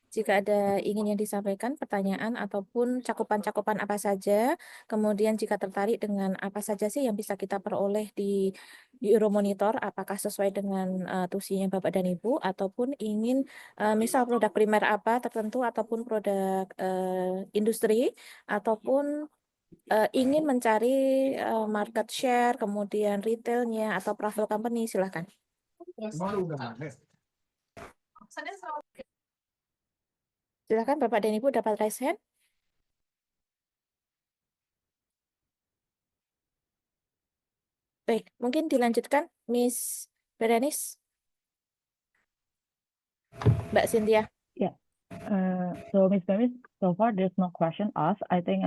Jika ada ingin yang disampaikan pertanyaan ataupun cakupan-cakupan apa saja, kemudian jika tertarik dengan apa saja sih yang bisa kita peroleh di Euromonitor, apakah sesuai dengan tusinya Bapak dan Ibu, ataupun ingin misal produk primer apa tertentu, ataupun produk industri, ataupun ingin mencari market share, kemudian retailnya atau travel company, silahkan. Silahkan Bapak dan Ibu dapat raise hand. Baik, mungkin dilanjutkan, Miss Berenice, Mbak Cynthia. So Ms. Bemis, so far there's no question asked. I think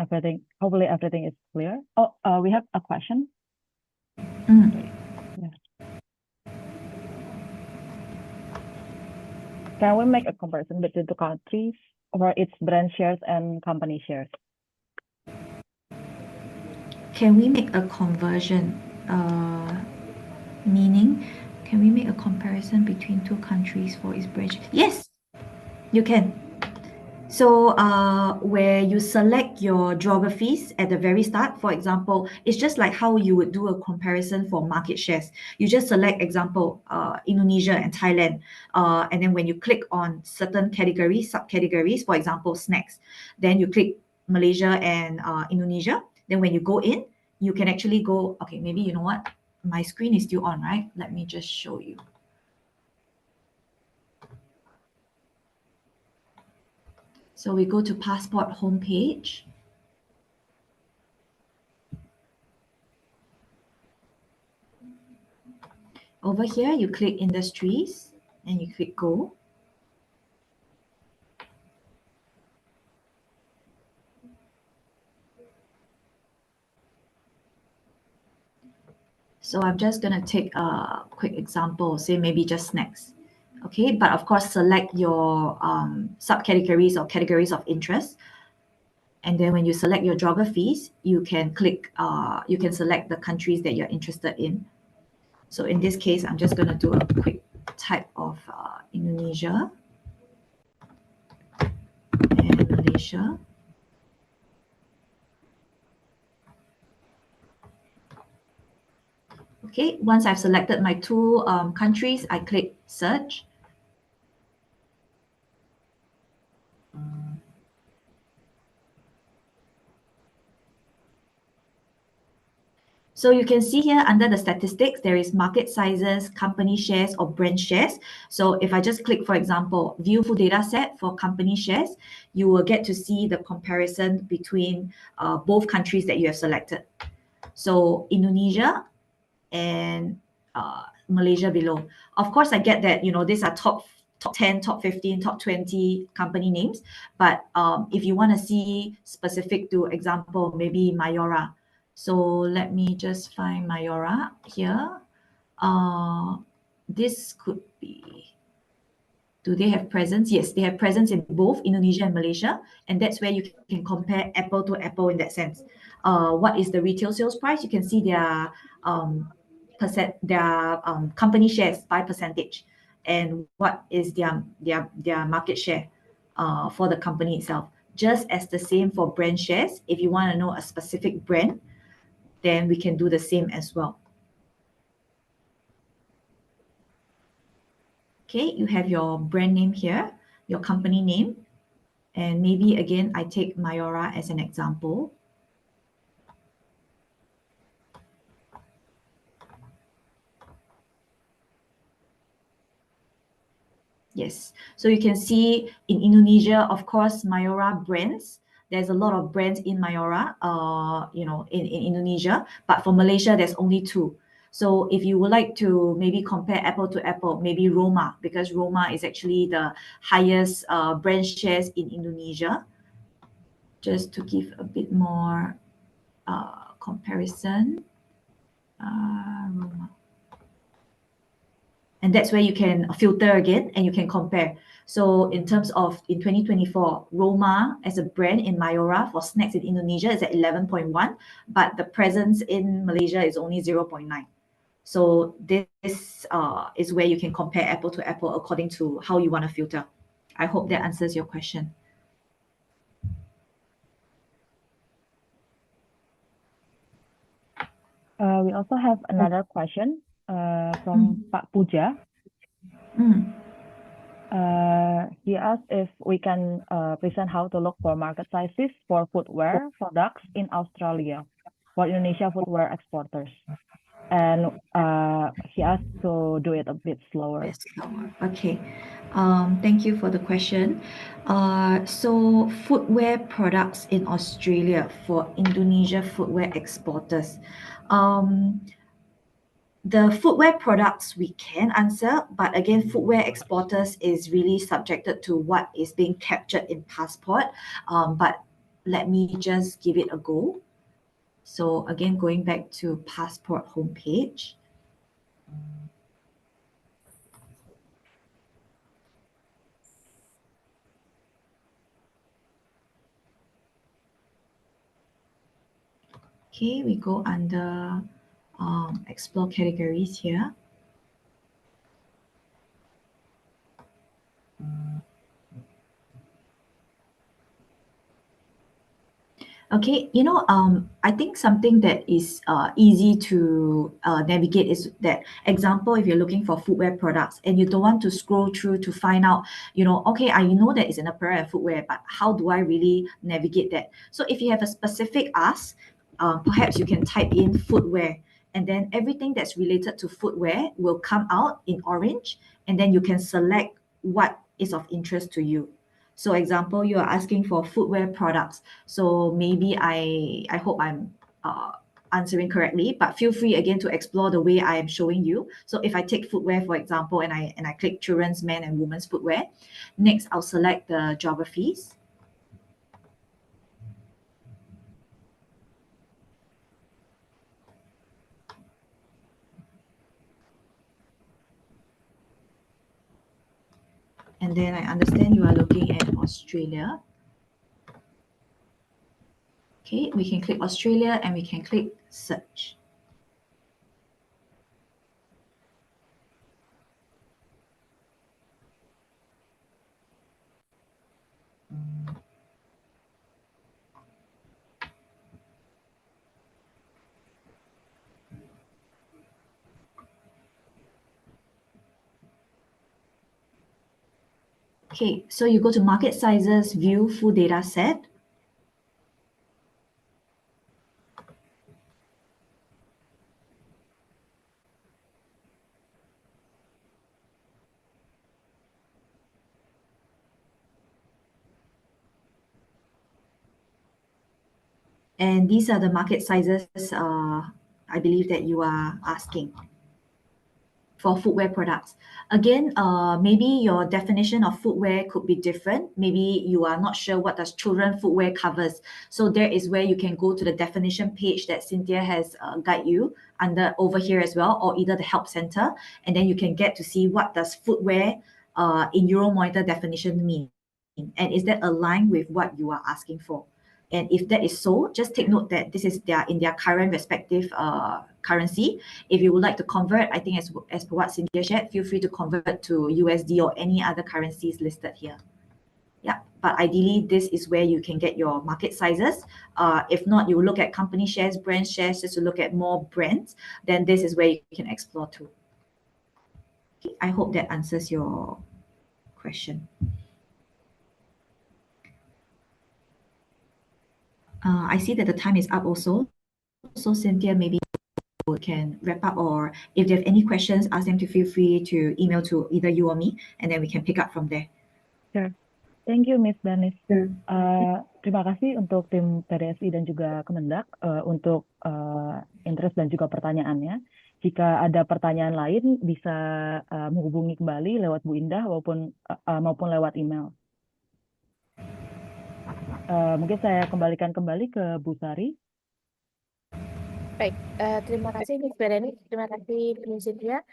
hopefully everything is clear. Oh, we have a question. Yeah. Can we make a comparison between two countries or its brand shares and company shares? Can we make a conversion? Meaning, can we make a comparison between two countries for its branch? Yes, you can. So where you select your geographies at the very start, for example, it's just like how you would do a comparison for market shares. You just select example, Indonesia and Thailand. And then when you click on certain categories, subcategories, for example, snacks, then you click Malaysia and Indonesia. Then when you go in, you can actually go, okay, maybe you know what? My screen is still on, right? Let me just show you. So we go to passport homepage. Over here, you click industries and you click go. So I'm just going to take a quick example, say maybe just snacks. Okay, but of course, select your subcategories or categories of interest. And then when you select your geographies, you can click, you can select the countries that you're interested in. So in this case, I'm just going to do a quick type of Indonesia and Malaysia. Okay, once I've selected my two countries, I click search. So you can see here under the statistics, there is market sizes, company shares, or brand shares. So if I just click, for example, view full data set for company shares, you will get to see the comparison between both countries that you have selected. So Indonesia and Malaysia below. Of course, I get that, you know, these are top 10, top 15, top 20 company names. But if you want to see specific to example, maybe Mayora. So let me just find Mayora here. This could be, do they have presence? Yes, they have presence in both Indonesia and Malaysia. And that's where you can compare apple to apple in that sense. What is the retail sales price? You can see their company shares by percentage, and what is their market share for the company itself. Just as the same for brand shares, if you want to know a specific brand, then we can do the same as well. Okay, you have your brand name here, your company name, and maybe again, I take Mayora as an example. Yes, so you can see in Indonesia, of course, Mayora brands. There's a lot of brands in Mayora, you know, in Indonesia, but for Malaysia, there's only two. So if you would like to maybe compare apple to apple, maybe Roma, because Roma is actually the highest brand shares in Indonesia. Just to give a bit more comparison, Roma. And And that's where you can filter again and you can compare. So in terms of in 2024, Roma as a brand in Mayora for snacks in Indonesia is at 11.1, but the presence in Malaysia is only 0.9. So this is where you can compare apple to apple according to how you want to filter. I hope that answers your question. We also have another question from Pak Puja. He asked if we can present how to look for market sizes for footwear products in Australia for Indonesia footwear exporters. And he asked to do it a bit slower. Okay. Thank you for the question. So footwear products in Australia for Indonesia footwear exporters. The footwear products we can answer, but again, footwear exporters is really subjected to what is being captured in passport. But let me just give it a go. So again, going back to passport homepage. Okay, we go under explore categories here. Okay, I think something that is easy to navigate is that example, if you're looking for footwear products and you don't want to scroll through to find out, okay, I know that it's an apparel and footwear, but how do I really navigate that? So if you have a specific ask, perhaps you can type in footwear, and then everything that's related to footwear will come out in orange, and then you can select what is of interest to you. So example, you are asking for footwear products. So maybe I hope I'm answering correctly, but feel free again to explore the way I am showing you. So if I take footwear, for example, and I click children's, men and women's footwear, next I'll select the geographies. And then I understand you are looking at Australia. Okay, we can click Australia and we can click search. Okay, so you go to market sizes, view full data set. And these are the market sizes I believe that you are asking for footwear products. Again, maybe your definition of footwear could be different. Maybe you are not sure what does children footwear covers. So there is where you can go to the definition page that Cynthia has guide you under over here as well, or either the help center, and then you can get to see what does footwear in Euromonitor definition mean, and is that aligned with what you are asking for? And if that is so, just take note that this is in their current respective currency. If you would like to convert, I think as per what Cynthia shared, feel free to convert to USD or any other currencies listed here. Yeah, but ideally, this is where you can get your market sizes. If not, you look at company shares, brand shares, just to look at more brands, then this is where you can explore too. Okay, I hope that answers your question. I see that the time is up also. So Cynthia, maybe you can wrap up, or if they have any questions, ask them to feel free to email to either you or me, and then we can pick up from there. Sure. Thank you, Miss Danis. Terima kasih untuk tim PDSI dan juga Kemendak untuk interest dan juga pertanyaannya. Jika ada pertanyaan lain, bisa menghubungi kembali lewat Bu Indah maupun lewat email. Mungkin saya kembalikan kembali ke Bu Sari. Baik, terima kasih Miss Bereni, terima kasih Miss Cynthia.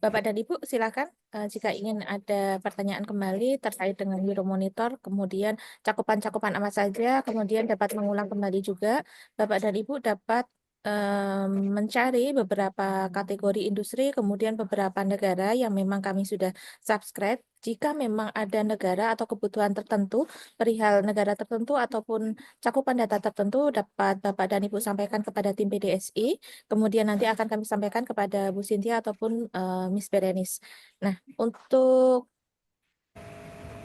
Bapak dan Ibu, silakan jika ingin ada pertanyaan kembali terkait dengan Euromonitor, kemudian cakupan-cakupan apa saja, kemudian dapat mengulang kembali juga. Bapak dan Ibu dapat mencari beberapa kategori industri, kemudian beberapa negara yang memang kami sudah subscribe. Jika memang ada negara atau kebutuhan tertentu, perihal negara tertentu ataupun cakupan data tertentu, dapat Bapak dan Ibu sampaikan kepada tim PDSI. Kemudian nanti akan kami sampaikan kepada Bu Cynthia ataupun Miss Berenis. Nah, untuk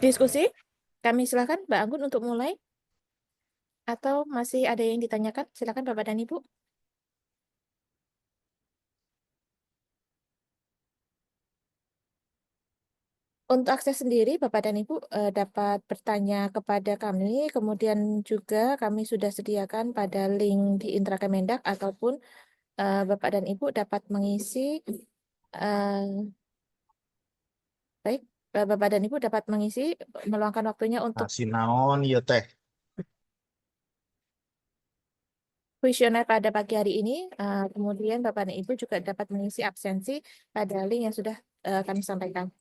diskusi, kami silakan Mbak Anggun untuk mulai. Atau masih ada yang ditanyakan? Silakan Bapak dan Ibu. Untuk akses sendiri, Bapak dan Ibu dapat bertanya kepada kami, kemudian juga kami sudah sediakan pada link di Intra Kemendak ataupun Bapak dan Ibu dapat mengisi, baik, Bapak dan Ibu dapat mengisi, meluangkan waktunya untuk Sinaon ieu teh. kuesioner pada pagi hari ini. Kemudian Bapak dan Ibu juga dapat mengisi absensi pada link yang sudah kami sampaikan.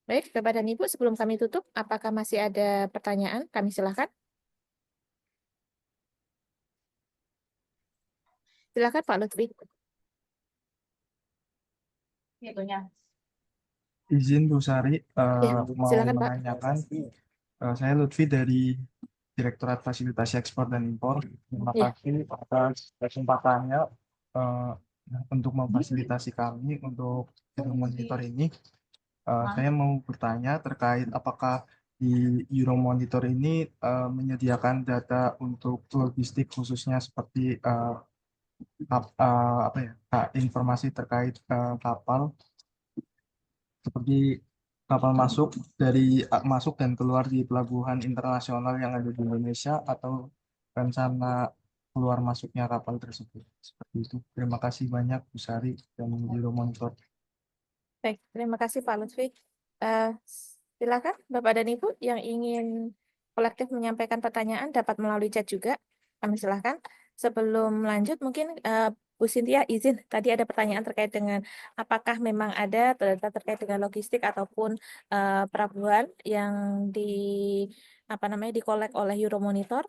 Baik, Bapak dan Ibu, sebelum kami tutup, apakah masih ada pertanyaan? Kami silakan. Silakan Pak Lutfi. Izin Bu Sari, Ya, mau silakan Pak. menanyakan, saya Lutfi dari Direktorat Fasilitasi Ekspor dan Impor. Terima Ya. kasih atas kesempatannya untuk memfasilitasi kami untuk Euromonitor ini. Saya mau bertanya terkait apakah di Euromonitor ini menyediakan data untuk logistik khususnya seperti apa ya, informasi terkait kapal seperti kapal masuk dan keluar di pelabuhan internasional yang ada di Indonesia atau rencana keluar masuknya kapal tersebut. Seperti itu. Terima kasih banyak Bu Sari dan Euromonitor. Baik, terima kasih Pak Lutfi. Silakan Bapak dan Ibu yang ingin kolektif menyampaikan pertanyaan dapat melalui chat juga. Kami silakan. Sebelum lanjut, mungkin Bu Cynthia izin, tadi ada pertanyaan terkait dengan apakah memang ada data terkait dengan logistik ataupun pelabuhan yang dikolek oleh Euromonitor.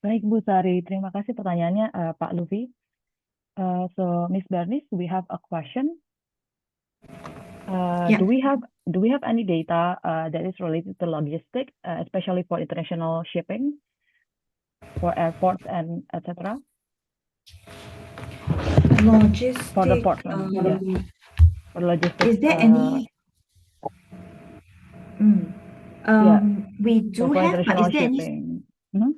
Baik Bu Sari, terima kasih pertanyaannya Pak Lufi. So Miss Bernice, we have a question. Yeah. Do we have any data that is related to logistics, especially for international shipping, for airports and etc. Logistic. For the port, yeah. For logistics. Is there any? Yeah. We So do for have, but international is there any shipping. Mhm.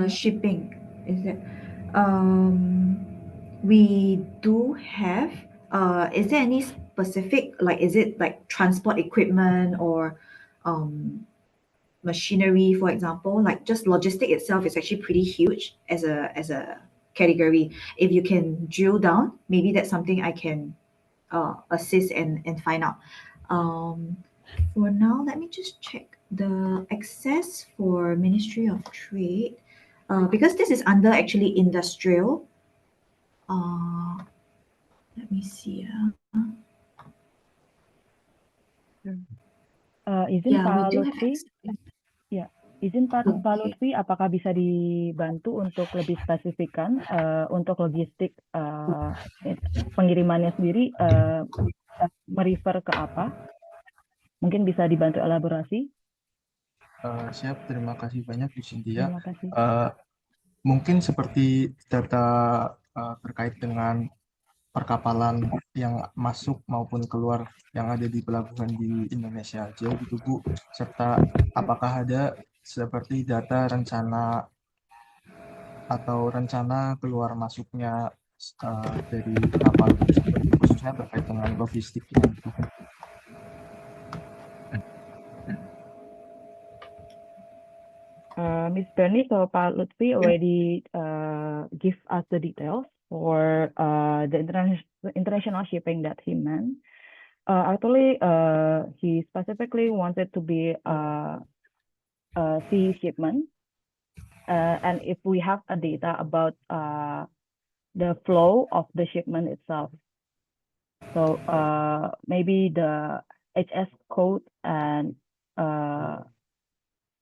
shipping? Is that? We do have. Is there any specific, like, is it like transport equipment or machinery, for example? Like, just logistic itself is actually pretty huge as a category. If you can drill down, maybe that's something I can assist and find out. For now, let me just check the access for Ministry of Trade, because this is under actually industrial. Let me see. Izin Yeah, Pak we do have Lutfi. access. Ya, izin Pak Okay. Lutfi, apakah bisa dibantu untuk lebih spesifikkan untuk logistik pengirimannya sendiri merefer ke apa? Mungkin bisa dibantu elaborasi? Siap, terima kasih banyak Bu Cynthia. Terima kasih. Mungkin seperti data terkait dengan perkapalan yang masuk maupun keluar yang ada di pelabuhan di Indonesia aja gitu Bu, serta apakah ada seperti data rencana atau rencana keluar masuknya dari kapal tersebut, khususnya terkait dengan logistik itu. Miss Bernie, so Pak Lutfi already give us the details for the international shipping that he meant. Actually, he specifically wanted to be sea shipment. And if we have a data about the flow of the shipment itself. So maybe the HS code and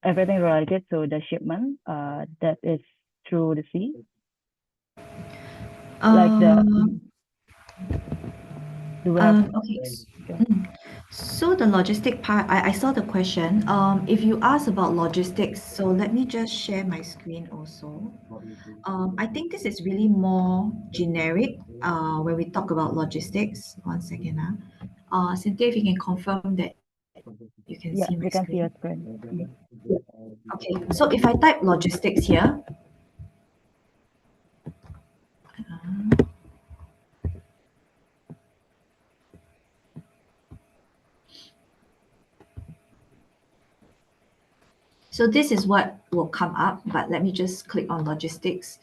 everything related to the shipment that is through the sea, like do we have Okay. okay. So the logistic part, I saw the question. If you ask about logistics, so let me just share my screen also. I think this is really more generic when we talk about logistics. One second. Cynthia, if you can confirm that you can Yeah, see my we can see screen. your screen. Okay, so if I type logistics here, so this is what will come up, but let me just click on logistics.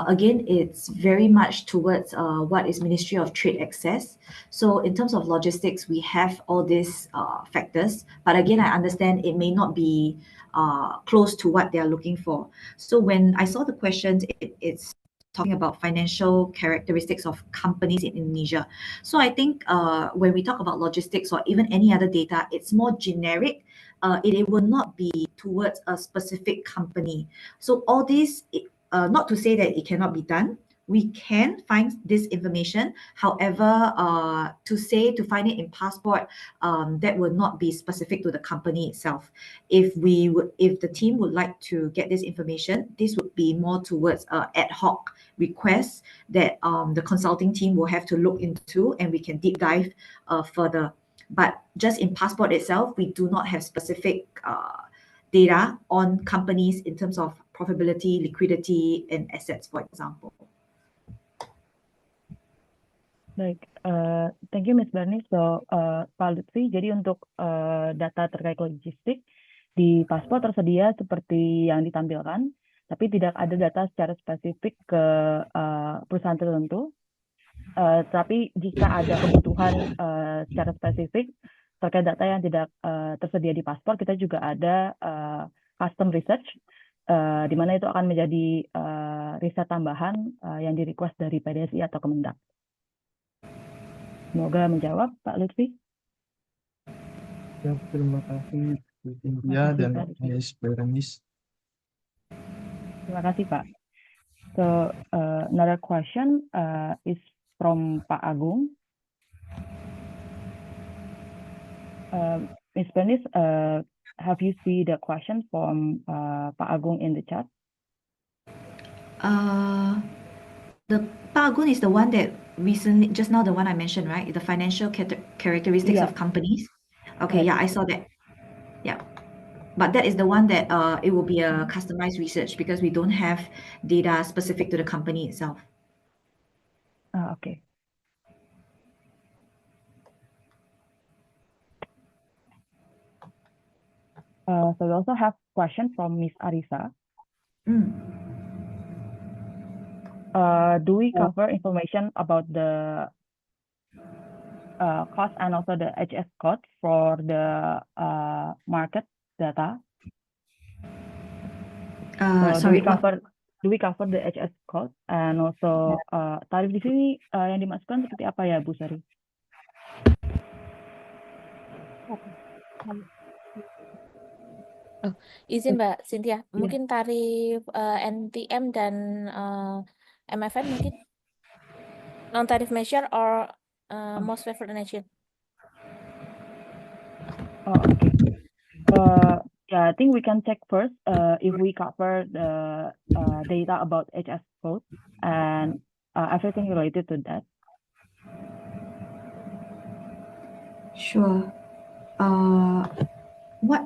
Again, it's very much towards what is Ministry of Trade access. So in terms of logistics, we have all these factors, but again, I understand it may not be close to what they are looking for. So when I saw the questions, it's talking about financial characteristics of companies in Indonesia. So I think when we talk about logistics or even any other data, it's more generic. It will not be towards a specific company. So all this, not to say that it cannot be done. We can find this information. However, to find it in passport, that would not be specific to the company itself. If the team would like to get this information, this would be more towards ad hoc requests that the consulting team will have to look into, and we can deep dive further. But just in passport itself, we do not have specific data on companies in terms of profitability, liquidity, and assets, for example. Baik, thank you Miss Bernie. So, Pak Lutfi, jadi untuk data terkait logistik di paspor tersedia seperti yang ditampilkan, tapi tidak ada data secara spesifik ke perusahaan tertentu. Tapi jika ada kebutuhan secara spesifik terkait data yang tidak tersedia di paspor, kita juga ada custom research, di mana itu akan menjadi riset tambahan yang di-request dari PDSI atau Kemendak. Semoga menjawab, Pak Lutfi. Ya, terima kasih Bu Cynthia dan Miss Berenice. Terima kasih, Pak. So, another question is from Pak Agung. Miss Bernice, have you seen the question from Pak Agung in the chat? The Pak Agung is the one that recently, just now the one I mentioned, right? The financial characteristics Yeah. of companies. Okay, Right. yeah, I saw that. Yeah. But that is the one that it will be a customized research because we don't have data specific to the company itself. Okay. So we also have question from Miss Arisa. Do we cover information about the cost and also the HS code for the market data? Sorry, do we cover the HS code and also tarif di sini yang dimasukkan seperti apa ya, Bu Sari? Izin Mbak Cynthia, mungkin tarif NTM dan MFN mungkin non-tarif measure or most favored nation. Okay. Yeah, I think we can check first if we cover the data about HS code and everything related to that. Sure. What?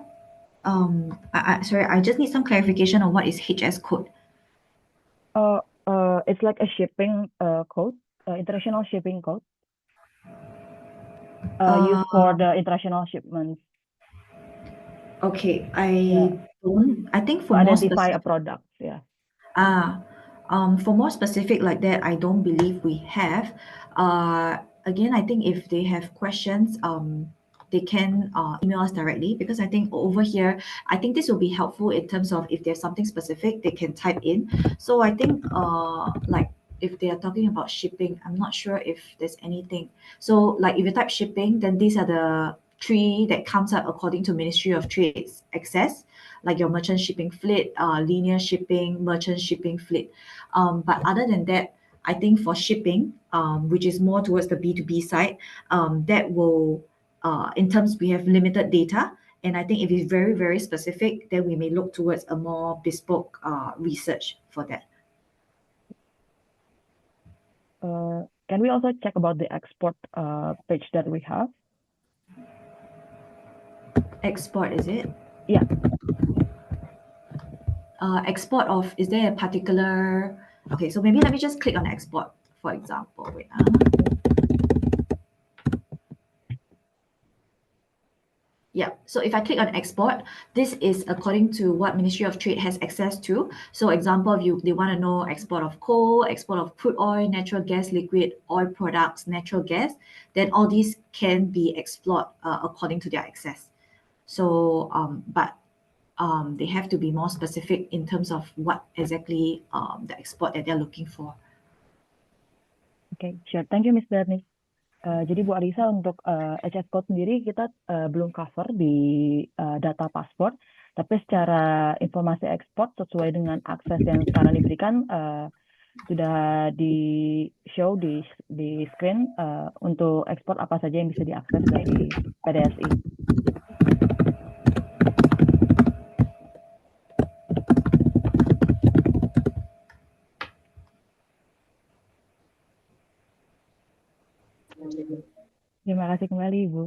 Sorry, I just need some clarification on what is HS code. It's like a shipping code, international shipping code, used for the international shipments. Okay, I think for To more identify specific, a product, yeah. For more specific like that, I don't believe we have. Again, I think if they have questions, they can email us directly, because I think over here, I think this will be helpful in terms of if there's something specific, they can type in. So I think like if they are talking about shipping, I'm not sure if there's anything. So like if you type shipping, then these are the 3 that comes up according to Ministry of Trade's access, like your merchant shipping fleet, linear shipping, merchant shipping fleet. But other than that, I think for shipping, which is more towards the B2B side, that will, in terms we have limited data. And I think if it's very, very specific, then we may look towards a more bespoke research for that. Can we also check about the export page that we have? Export, is it? Yeah. Export of, is there a particular, okay, so maybe let me just click on export, for example. Wait, yeah, so if I click on export, this is according to what Ministry of Trade has access to. So example, if they want to know export of coal, export of crude oil, natural gas, liquid oil products, natural gas, then all these can be explored according to their access. So, but they have to be more specific in terms of what exactly the export that they're looking for. Okay, sure. Thank you, Ms. Bernice. Jadi Bu Arisa, untuk HS code sendiri kita belum cover di data paspor, tapi secara informasi ekspor sesuai dengan akses yang sekarang diberikan sudah di show di screen untuk ekspor apa saja yang bisa diakses dari PDSI. Terima kasih kembali, Ibu.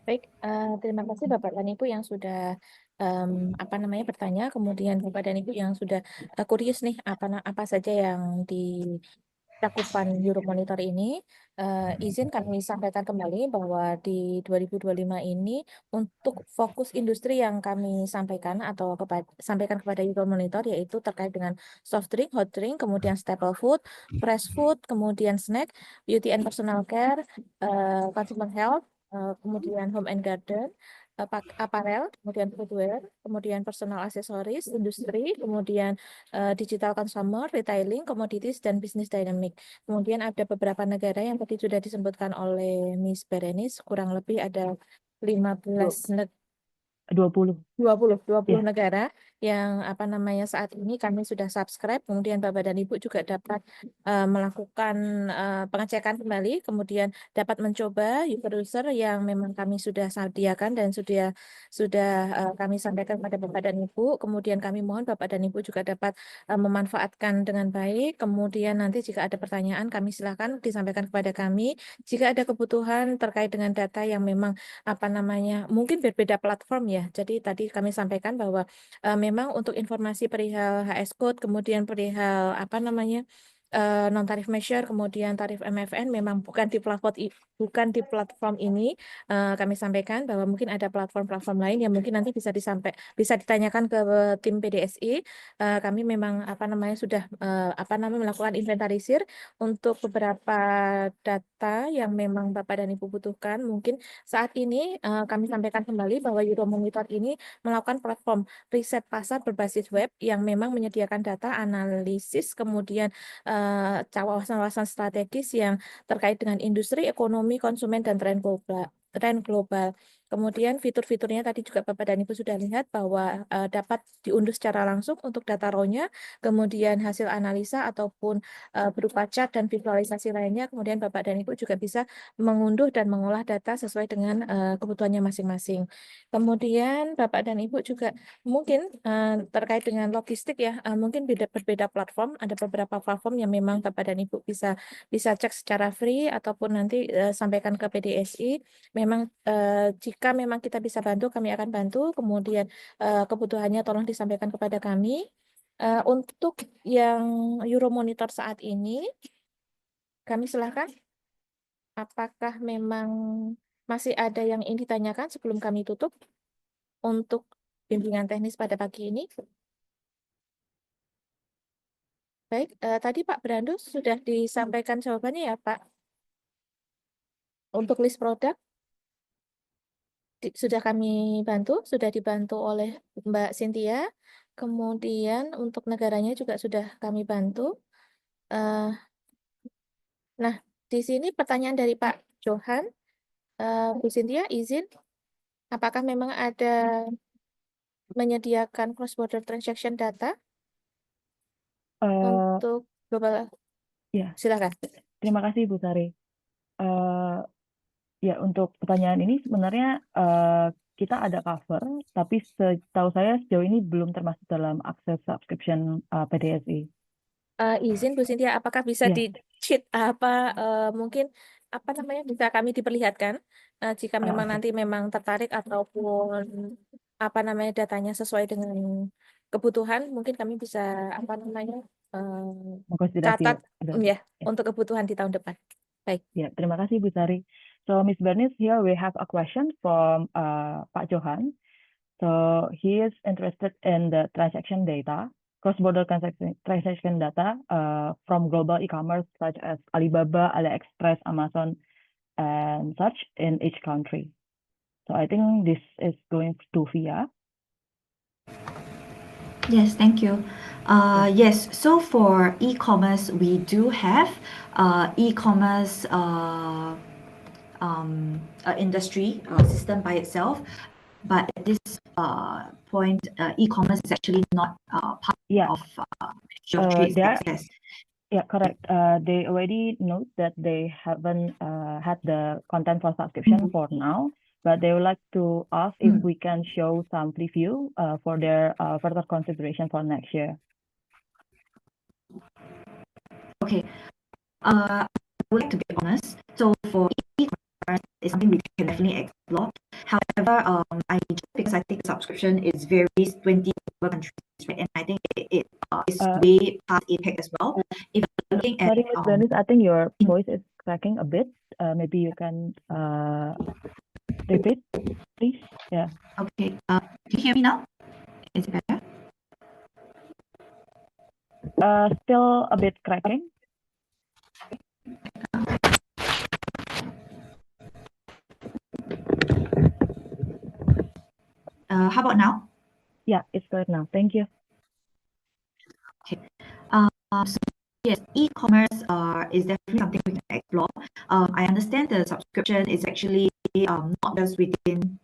Baik, terima kasih Bapak dan Ibu yang sudah bertanya, kemudian Bapak dan Ibu yang sudah curious nih apa saja yang di cakupan Euromonitor ini. Izin kami sampaikan kembali bahwa di 2025 ini untuk fokus industri yang kami sampaikan atau sampaikan kepada Euromonitor yaitu terkait dengan soft drink, hot drink, kemudian staple food, fresh food, kemudian snack, beauty and personal care, consumer health, kemudian home and garden, apparel, kemudian footwear, kemudian personal aksesoris, industri, kemudian digital consumer, retailing, commodities, dan business dynamic. Kemudian ada beberapa negara yang tadi sudah disebutkan oleh Miss Berenice, kurang lebih ada 15 20 20 Ya. negara yang saat ini kami sudah subscribe, kemudian Bapak dan Ibu juga dapat melakukan pengecekan kembali, kemudian dapat mencoba user yang memang kami sudah sediakan dan sudah kami sampaikan pada Bapak dan Ibu. Kemudian kami mohon Bapak dan Ibu juga dapat memanfaatkan dengan baik. Kemudian nanti jika ada pertanyaan kami silakan disampaikan kepada kami. Jika ada kebutuhan terkait dengan data yang memang mungkin berbeda platform ya. Jadi tadi kami sampaikan bahwa memang untuk informasi perihal HS code, kemudian perihal non-tarif measure, kemudian tarif MFN memang bukan di platform ini. Kami sampaikan bahwa mungkin ada platform-platform lain yang mungkin nanti bisa ditanyakan ke tim PDSI. Kami memang sudah melakukan inventarisir untuk beberapa data yang memang Bapak dan Ibu butuhkan. Mungkin saat ini kami sampaikan kembali bahwa Euromonitor ini melakukan platform riset pasar berbasis web yang memang menyediakan data analisis, kemudian wawasan-wawasan strategis yang terkait dengan industri, ekonomi, konsumen, dan tren global. Kemudian fitur-fiturnya tadi juga Bapak dan Ibu sudah lihat bahwa dapat diunduh secara langsung untuk data raw-nya, kemudian hasil analisa ataupun berupa chart dan visualisasi lainnya. Kemudian Bapak dan Ibu juga bisa mengunduh dan mengolah data sesuai dengan kebutuhannya masing-masing. Kemudian Bapak dan Ibu juga mungkin terkait dengan logistik ya, mungkin berbeda platform. Ada beberapa platform yang memang Bapak dan Ibu bisa cek secara free ataupun nanti sampaikan ke PDSI. Memang jika memang kita bisa bantu, kami akan bantu. Kemudian kebutuhannya tolong disampaikan kepada kami. Untuk yang Euromonitor saat ini, kami silakan. Apakah memang masih ada yang ingin ditanyakan sebelum kami tutup untuk bimbingan teknis pada pagi ini? Baik, tadi Pak Brandus sudah disampaikan jawabannya ya Pak? Untuk list produk sudah kami bantu, sudah dibantu oleh Mbak Cynthia. Kemudian untuk negaranya juga sudah kami bantu. Nah, di sini pertanyaan dari Pak Johan. Bu Cynthia, izin, apakah memang ada menyediakan cross-border transaction data Eh, untuk global? ya, Silakan. terima kasih Bu Sari. Ya, untuk pertanyaan ini sebenarnya kita ada cover, tapi setahu saya sejauh ini belum termasuk dalam akses subscription PDSI. Izin Bu Cynthia, apakah bisa Ya, di-cheat mungkin apa namanya bisa kami diperlihatkan jika memang oke. nanti memang tertarik ataupun apa namanya datanya sesuai dengan kebutuhan, mungkin kami bisa apa namanya Mengkonsiderasi catat ada. ya Ya. untuk kebutuhan di tahun depan. Baik. Yeah, terima kasih Bu Sari. So Miss Bernice, here we have a question from Pak Johan. So he is interested in the transaction data, cross-border transaction data from global e-commerce such as Alibaba, AliExpress, Amazon, and such in each country. So I think this is going to Via. Yes, thank you. Yes, so for e-commerce, we do have e-commerce industry system by itself, but at this point, e-commerce is actually not part Yeah, of Trade's there. access. Yeah, correct. They already note that they haven't had the content for subscription for now, but they would like to ask if we can show some preview for their further consideration for next year. Okay. I would like to be honest. So for e-commerce, it's something we can definitely explore. However, because I think the subscription is varies 20 countries, right? And I think it is way past APEC as well. If you're looking at Sorry, Ms. Bernice, I think your voice is cracking a bit. Maybe you can repeat, please. Yeah. okay, can you hear me now? Is it better? Still a bit cracking. How about now? Yeah, it's good now. Thank you. Okay. So yes, e-commerce is definitely something we can explore. I understand the subscription is actually not just within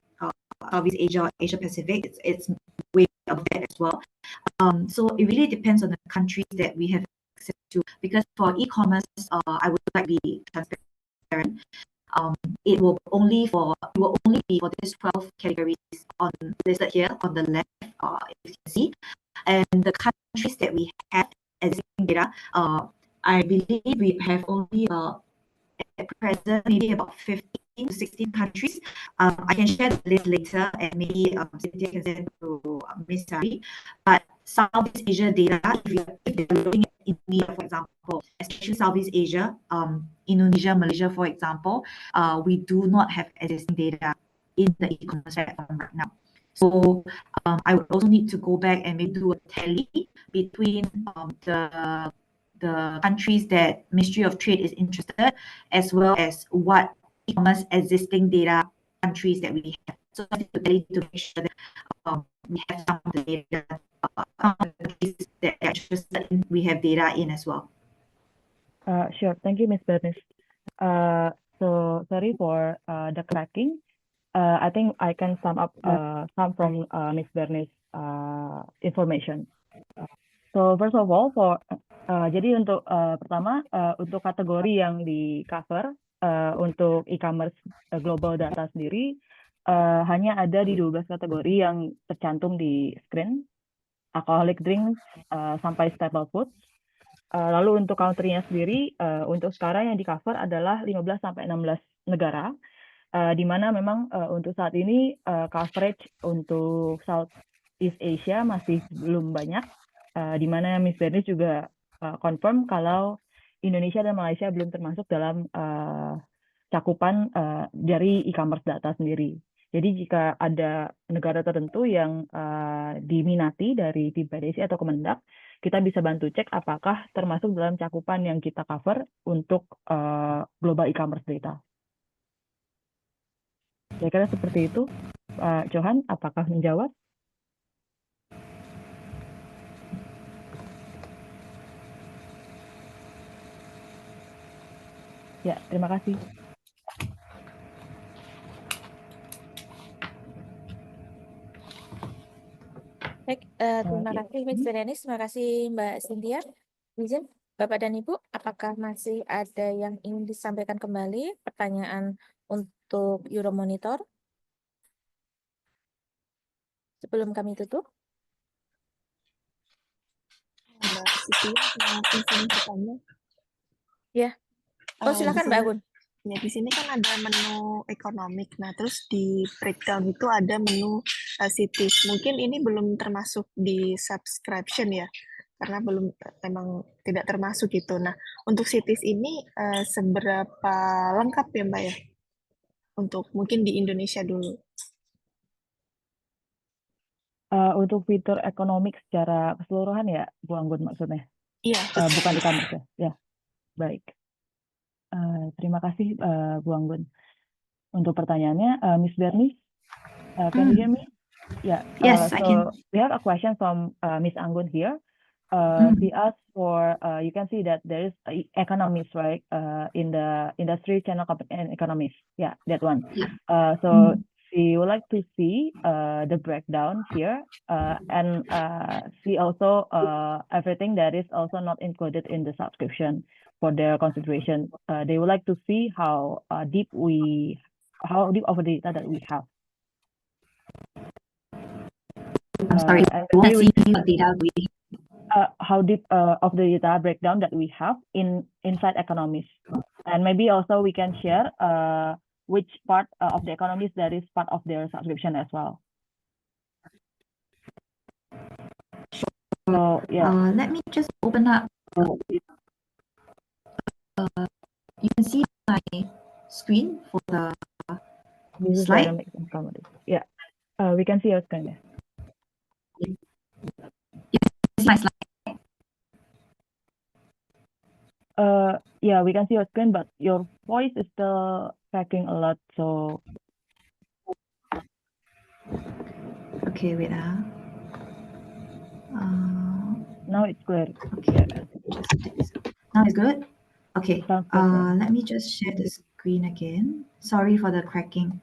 Southeast Asia or Asia Pacific. It's way above that as well. So it really depends on the countries that we have access to. Because for e-commerce, I would like to be transparent. It will only be for these 12 categories listed here on the left, if you can see. And the countries that we have existing data, I believe we have only at present maybe about 15 to 16 countries. I can share the list later and maybe Cynthia can send to Ms. Sari. But Southeast Asia data, if you're looking at India, for example, especially Southeast Asia, Indonesia, Malaysia, for example, we do not have existing data in the e-commerce platform right now. So I would also need to go back and maybe do a tally between the countries that Ministry of Trade is interested, as well as what e-commerce existing data countries that we have. So I need to tally to make sure that we have some of the data countries that are interested in, we have data in as well. Sure. Thank you, Ms. Bernice. So sorry for the cracking. I think I can sum up some from Ms. Bernice information. So first of all, jadi untuk pertama untuk kategori yang di cover untuk e-commerce global data sendiri hanya ada di 12 kategori yang tercantum di screen, alcoholic drinks sampai staple foods. Lalu untuk country-nya sendiri, untuk sekarang yang di cover adalah 15 sampai 16 negara, di mana memang untuk saat ini coverage untuk Southeast Asia masih belum banyak, di mana Miss Bernice juga confirm kalau Indonesia dan Malaysia belum termasuk dalam cakupan dari e-commerce data sendiri. Jadi jika ada negara tertentu yang diminati dari tim PDSI atau Kemendak, kita bisa bantu cek apakah termasuk dalam cakupan yang kita cover untuk global e-commerce data. Kira-kira seperti itu. Pak Johan, apakah menjawab? Ya, terima kasih. Baik, terima kasih Mr. Dennis, terima kasih Mbak Cynthia. Izin, Bapak dan Ibu, apakah masih ada yang ingin disampaikan kembali pertanyaan untuk Euromonitor sebelum kami tutup? Mbak Siti, mau izin bertanya. Ya, oh silakan Mbak Agun. Ya, di sini kan ada menu ekonomik. Nah, terus di breakdown itu ada menu cities. Mungkin ini belum termasuk di subscription ya, karena belum memang tidak termasuk gitu. Nah, untuk cities ini seberapa lengkap ya Mbak ya? Untuk mungkin di Indonesia dulu. Untuk fitur ekonomik secara keseluruhan ya, Bu Anggun maksudnya? Iya. Bukan e-commerce ya? Ya, baik. Terima kasih Bu Anggun. Untuk pertanyaannya, Miss Bernice, can you hear me? Yeah. Yes, I can. So we have a question from Miss Anggun here. She asked for, you can see that there is economics, right? In the industry channel and economics. Yeah, that one. So she would like to see the breakdown here, and see also everything that is also not included in the subscription for their consideration. They would like to see how deep of the data that we have. I'm sorry, And I want here to see what data we how deep of the data breakdown that we have inside economies, and maybe also we can share which part of the economies that is part of their subscription as well. So yeah, let me just open up. You can see my screen for the this is slide. dynamics and commodities. Yeah, we can see your screen. You see my slide. Yeah, we can see your screen, but your voice is still cracking a lot. So Okay, wait. now it's clear. Okay. Now it's good. Okay. Sounds good, right? Let me just share the screen again. Sorry for the cracking.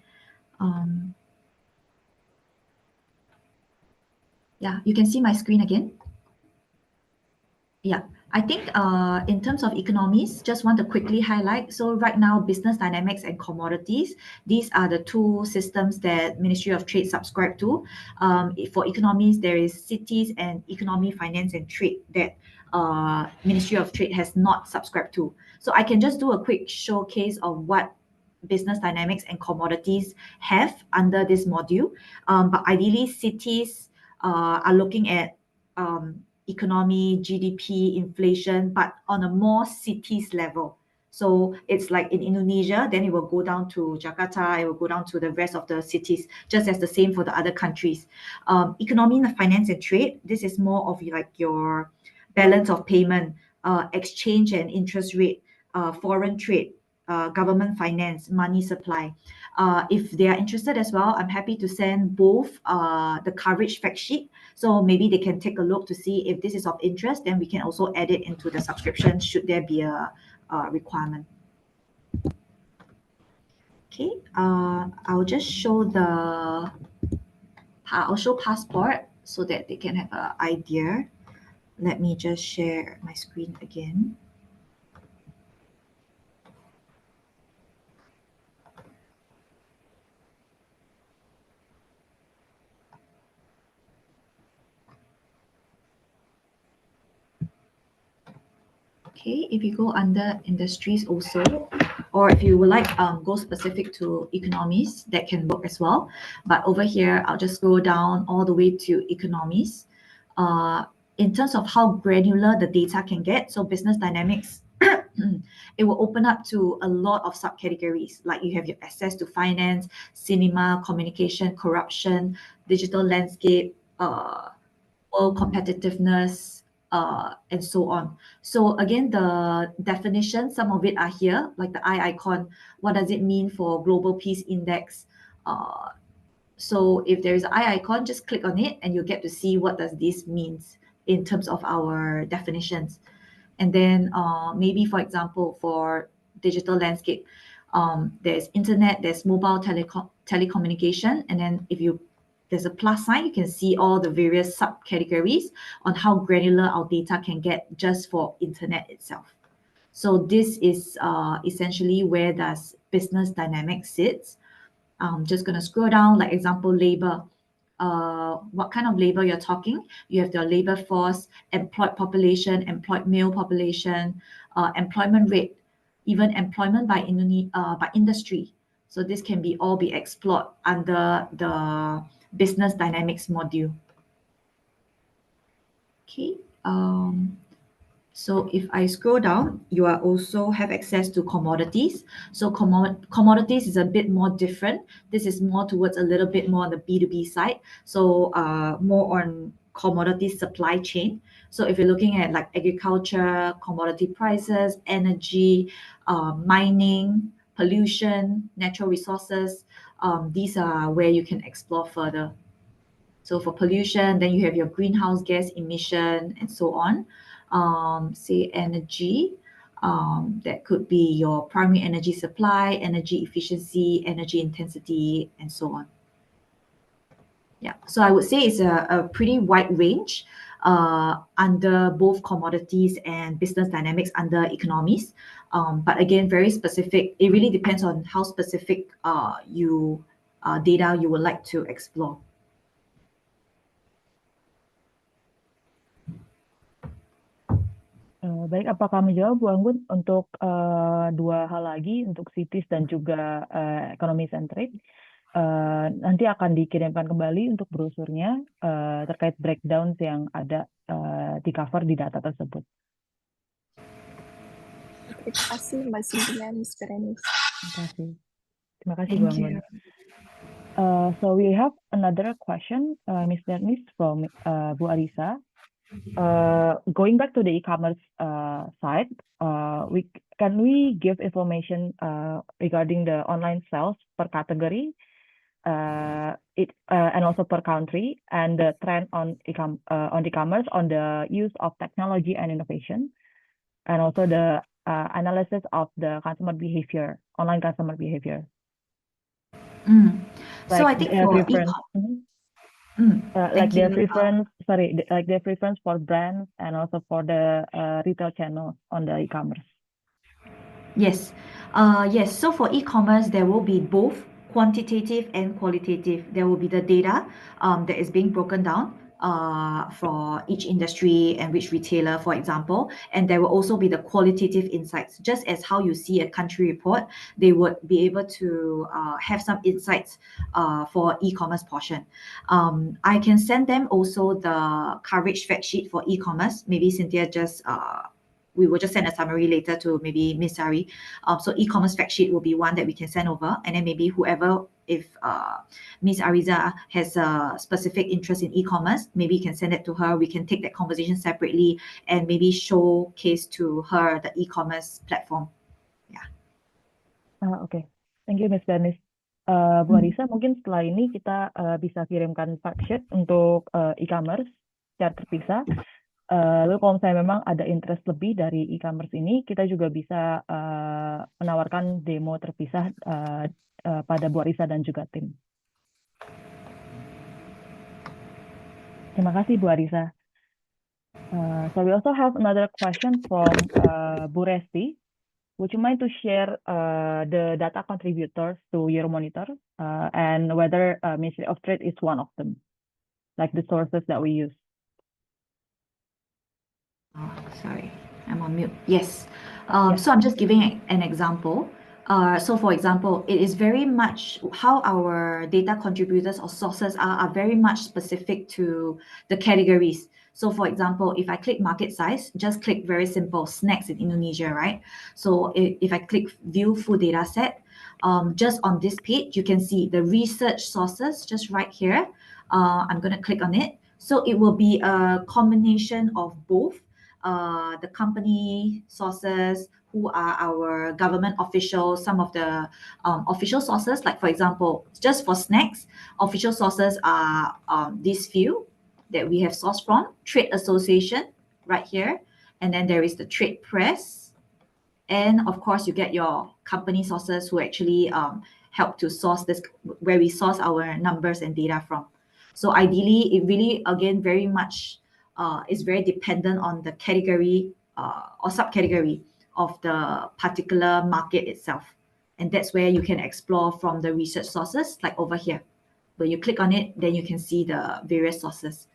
Yeah, you can see my screen again. Yeah, I think in terms of economies, just want to quickly highlight. So right now, business dynamics and commodities, these are the two systems that Ministry of Trade subscribe to. For economies, there is cities and economy, finance and trade that Ministry of Trade has not subscribed to. So I can just do a quick showcase of what business dynamics and commodities have under this module. But ideally, cities are looking at economy, GDP, inflation, but on a more cities level. So it's like in Indonesia, then it will go down to Jakarta, it will go down to the rest of the cities, just as the same for the other countries. Economy, finance and trade, this is more of like your balance of payment, exchange and interest rate, foreign trade, government finance, money supply. If they are interested as well, I'm happy to send both the coverage fact sheet. So maybe they can take a look to see if this is of interest, then we can also add it into the subscription should there be a requirement. Okay, I'll just show I'll show passport so that they can have an idea. Let me just share my screen again. Okay, if you go under industries also, or if you would like go specific to economies, that can work as well. But over here, I'll just go down all the way to economies. In terms of how granular the data can get, so business dynamics, it will open up to a lot of subcategories, like you have your access to finance, cinema, communication, corruption, digital landscape, world competitiveness, and so on. So again, the definition, some of it are here, like the eye icon. What does it mean for Global Peace Index? So if there is an eye icon, just click on it and you'll get to see what does this means in terms of our definitions. And then maybe, for example, for digital landscape, there's internet, there's mobile telecommunication, and then there's a plus sign, you can see all the various subcategories on how granular our data can get just for internet itself. So this is essentially where does business dynamics sits. I'm just going to scroll down, like example, labor. What kind of labor you're talking? You have the labor force, employed population, employed male population, employment rate, even employment by industry. So this can all be explored under the business dynamics module. Okay. So if I scroll down, you are also have access to commodities. So commodities is a bit more different. This is more towards a little bit more on the B2B side. So more on commodity supply chain. So if you're looking at like agriculture, commodity prices, energy, mining, pollution, natural resources, these are where you can explore further. So for pollution, then you have your greenhouse gas emission and so on. Say energy, that could be your primary energy supply, energy efficiency, energy intensity, and so on. Yeah, so I would say it's a pretty wide range under both commodities and business dynamics under economies. But again, very specific. It really depends on how specific data you would like to explore. Baik, apa kami jawab Bu Anggun untuk dua hal lagi untuk cities dan juga economy centric? Nanti akan dikirimkan kembali untuk brosurnya terkait breakdowns yang ada di cover di data tersebut. Terima kasih Mbak Cynthia, Ms. Berenice. Terima kasih Bu Anggun. So we have another question, Ms. Berenice, from Bu Arisa. Going back to the e-commerce side, can we give information regarding the online sales per category, and also per country, and the trend on e-commerce on the use of technology and innovation, and also the analysis of the customer behavior, online customer behavior. So I think for like their preference for brands and also for the retail channels on the e-commerce. Yes. Yes. So for e-commerce, there will be both quantitative and qualitative. There will be the data that is being broken down for each industry and which retailer, for example, and there will also be the qualitative insights. Just as how you see a country report, they would be able to have some insights for e-commerce portion. I can send them also the coverage fact sheet for e-commerce. Maybe Cynthia we will just send a summary later to maybe Ms. Sari. So e-commerce fact sheet will be one that we can send over, and then maybe whoever, if Ms. Ariza has a specific interest in e-commerce, maybe you can send it to her. We can take that conversation separately and maybe showcase to her the e-commerce platform. Yeah. Okay. Thank you, Ms. Berenice. Bu Arisa, mungkin setelah ini kita bisa kirimkan fact sheet untuk e-commerce secara terpisah. Lalu kalau misalnya memang ada interest lebih dari e-commerce ini, kita juga bisa menawarkan demo terpisah pada Bu Arisa dan juga tim. Terima kasih Bu Arisa. So we also have another question from Bu Resti. Would you mind to share the data contributors to Euromonitor and whether Ministry of Trade is one of them, like the sources that we use? Oh, sorry, I'm on mute. Yes. Yeah. So I'm just giving an example. So for example, it is very much how our data contributors or sources are very much specific to the categories. So for example, if I click market size, just click very simple, snacks in Indonesia, right? So if I click view food data set, just on this page, you can see the research sources just right here. I'm going to click on it. So it will be a combination of both the company sources, who are our government officials, some of the official sources, like for example, just for snacks, official sources are these few that we have sourced from: Trade Association right here, and then there is the Trade Press, and of course you get your company sources who actually help to source this, where we source our numbers and data from. So ideally, it really, again, very much is very dependent on the category or subcategory of the particular market itself. And that's where you can explore from the research sources, like over here. When you click on it, then you can see the various sources.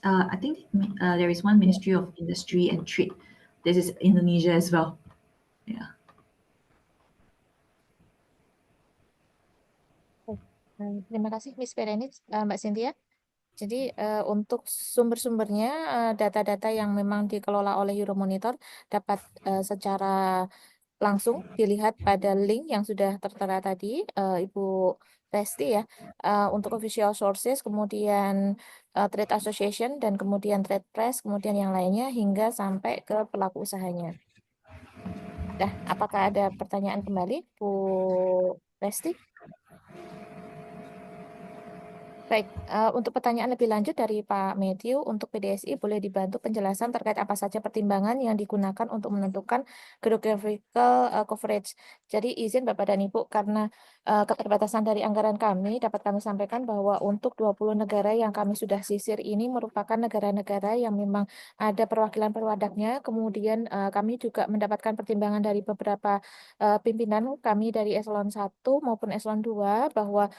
I think there is one Ministry of Industry and Trade. This is Indonesia as well. Yeah. Terima kasih Miss Berenice, Mbak Cynthia. Jadi untuk sumber-sumbernya, data-data yang memang dikelola oleh Euromonitor dapat secara langsung dilihat pada link yang sudah tertera tadi, Ibu Resti ya, untuk official sources, kemudian trade association, dan kemudian trade press, kemudian yang lainnya hingga sampai ke pelaku usahanya. Dah, apakah ada pertanyaan kembali, Bu Resti? Baik, untuk pertanyaan lebih lanjut dari Pak Matthew, untuk PDSI boleh dibantu penjelasan terkait apa saja pertimbangan yang digunakan untuk menentukan geographical coverage. Jadi izin Bapak dan Ibu, karena keterbatasan dari anggaran kami, dapat kami sampaikan bahwa untuk 20 negara yang kami sudah sisir ini merupakan negara-negara yang memang ada perwakilan perwadaknya. Kemudian kami juga mendapatkan pertimbangan dari beberapa pimpinan kami dari eselon 1 maupun eselon 2 bahwa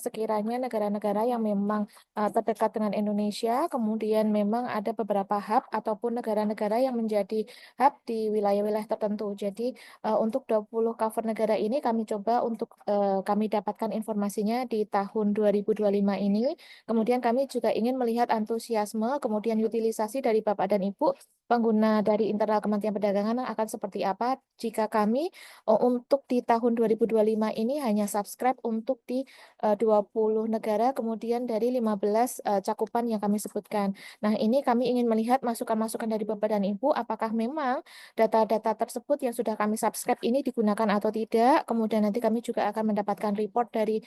sekiranya negara-negara yang memang terdekat dengan Indonesia, kemudian memang ada beberapa hub ataupun negara-negara yang menjadi hub di wilayah-wilayah tertentu. Jadi untuk 20 cover negara ini kami coba untuk kami dapatkan informasinya di tahun 2025 ini. Kemudian kami juga ingin melihat antusiasme, kemudian utilisasi dari Bapak dan Ibu pengguna dari internal Kementerian Perdagangan akan seperti apa jika kami untuk di tahun 2025 ini hanya subscribe untuk di 20 negara, kemudian dari 15 cakupan yang kami sebutkan. Nah, ini kami ingin melihat masukan-masukan dari Bapak dan Ibu, apakah memang data-data tersebut yang sudah kami subscribe ini digunakan atau tidak. Kemudian nanti kami juga akan mendapatkan report dari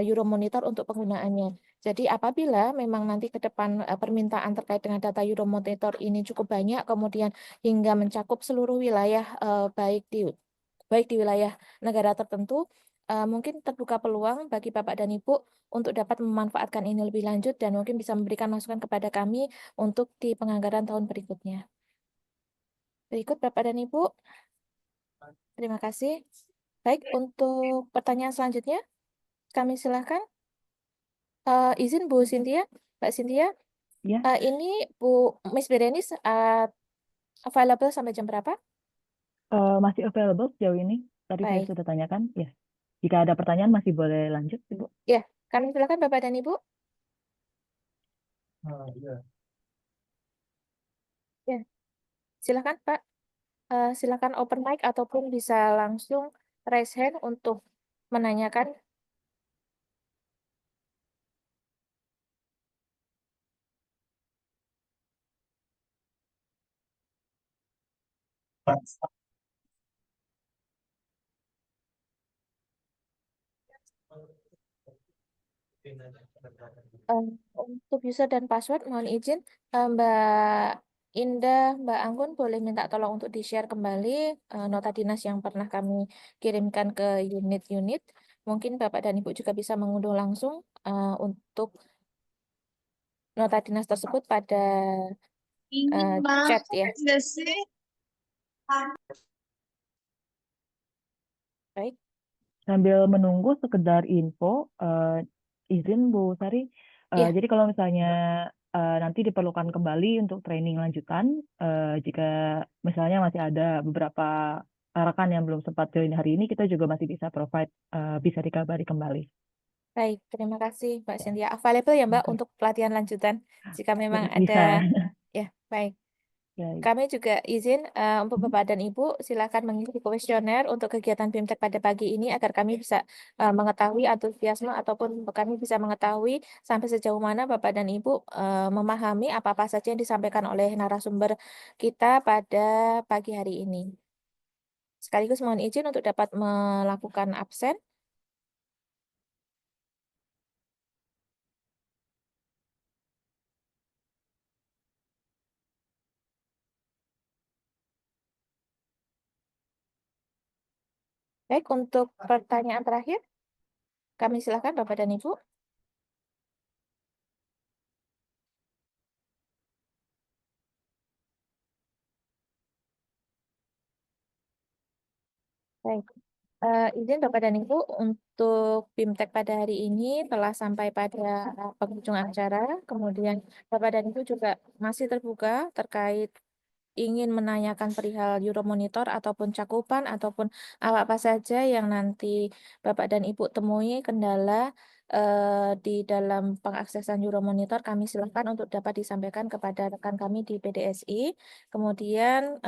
Euromonitor untuk penggunaannya. Jadi apabila memang nanti ke depan permintaan terkait dengan data Euromonitor ini cukup banyak, kemudian hingga mencakup seluruh wilayah baik di wilayah negara tertentu, mungkin terbuka peluang bagi Bapak dan Ibu untuk dapat memanfaatkan ini lebih lanjut dan mungkin bisa memberikan masukan kepada kami untuk di penganggaran tahun berikutnya. Berikut Bapak dan Ibu. Terima kasih. Baik, untuk pertanyaan selanjutnya, kami silakan. Izin Bu Cynthia, Mbak Cynthia, Ya, ini Bu Miss Berenice available sampai jam berapa? masih available sejauh ini. Tadi saya Baik. sudah tanyakan. Ya, jika ada pertanyaan masih boleh lanjut, Ibu. Ya, kami silakan Bapak dan Ibu. Ya, silakan Pak. Silakan open mic ataupun bisa langsung raise hand untuk menanyakan. Untuk user dan password, mohon izin Mbak Indah, Mbak Anggun boleh minta tolong untuk di-share kembali nota dinas yang pernah kami kirimkan ke unit-unit. Mungkin Bapak dan Ibu juga bisa mengunduh langsung untuk nota dinas tersebut pada chat ya. Baik. Sambil menunggu sekedar info, izin Bu Sari. Iya. Jadi kalau misalnya nanti diperlukan kembali untuk training lanjutan, jika misalnya masih ada beberapa rekan yang belum sempat join hari ini, kita juga masih bisa provide, bisa dikabari kembali. Baik, terima kasih Mbak Cynthia. Available ya Mbak Oke. untuk pelatihan lanjutan jika memang Bisa. ada. Ya, baik. Baik. Kami juga izin untuk Bapak dan Ibu silakan mengisi kuesioner untuk kegiatan BIMTEK pada pagi ini agar kami bisa mengetahui antusiasme ataupun kami bisa mengetahui sampai sejauh mana Bapak dan Ibu memahami apa-apa saja yang disampaikan oleh narasumber kita pada pagi hari ini. Sekaligus mohon izin untuk dapat melakukan absen. Baik, untuk pertanyaan terakhir, kami silakan Bapak dan Ibu. Baik, izin Bapak dan Ibu untuk BIMTEK pada hari ini telah sampai pada penghujung acara. Kemudian Bapak dan Ibu juga masih terbuka terkait ingin menanyakan perihal Euromonitor ataupun cakupan ataupun apa-apa saja yang nanti Bapak dan Ibu temui kendala di dalam pengaksesan Euromonitor, kami silakan untuk dapat disampaikan kepada rekan kami di PDSI. Kemudian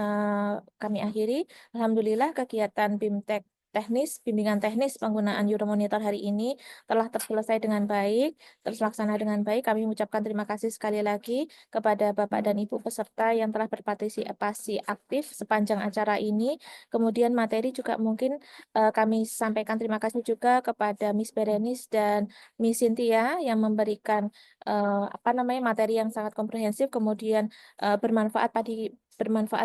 kami akhiri, Alhamdulillah kegiatan BIMTEK teknis, bimbingan teknis penggunaan Euromonitor hari ini telah terselesai dengan baik, terlaksana dengan baik. Kami mengucapkan terima kasih sekali lagi kepada Bapak dan Ibu peserta yang telah berpartisipasi aktif sepanjang acara ini. Kemudian materi juga mungkin kami sampaikan terima kasih juga kepada Miss Berenis dan Miss Cynthia yang memberikan materi yang sangat komprehensif, kemudian bermanfaat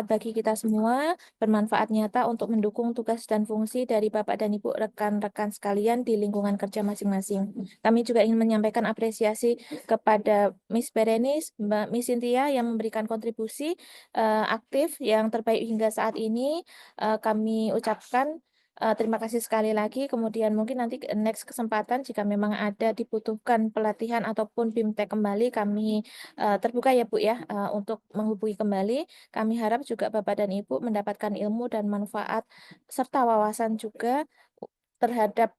bagi kita semua, bermanfaat nyata untuk mendukung tugas dan fungsi dari Bapak dan Ibu rekan-rekan sekalian di lingkungan kerja masing-masing. Kami juga ingin menyampaikan apresiasi kepada Miss Berenis, Mbak Miss Cynthia yang memberikan kontribusi aktif yang terbaik hingga saat ini. Kami ucapkan terima kasih sekali lagi. Kemudian mungkin nanti next kesempatan jika memang ada dibutuhkan pelatihan ataupun BIMTEK kembali, kami terbuka ya Bu ya untuk menghubungi kembali. Kami harap juga Bapak dan Ibu mendapatkan ilmu dan manfaat serta wawasan juga terhadap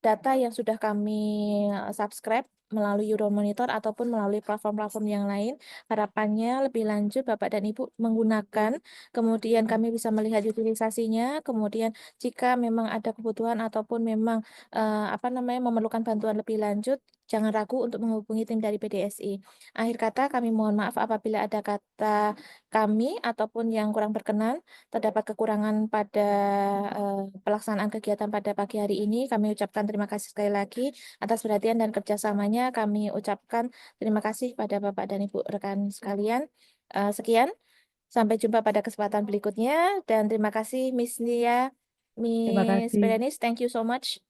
data yang sudah kami subscribe melalui Euromonitor ataupun melalui platform-platform yang lain. Harapannya lebih lanjut Bapak dan Ibu menggunakan, kemudian kami bisa melihat utilisasinya, kemudian jika memang ada kebutuhan ataupun memang memerlukan bantuan lebih lanjut, jangan ragu untuk menghubungi tim dari PDSI. Akhir kata, kami mohon maaf apabila ada kata kami ataupun yang kurang berkenan, terdapat kekurangan pada pelaksanaan kegiatan pada pagi hari ini. Kami ucapkan terima kasih sekali lagi atas perhatian dan kerjasamanya. Kami ucapkan terima kasih pada Bapak dan Ibu rekan sekalian. Sekian, sampai jumpa pada kesempatan berikutnya. Dan terima kasih Miss Nia, Terima Miss kasih. Berenis, thank you so much.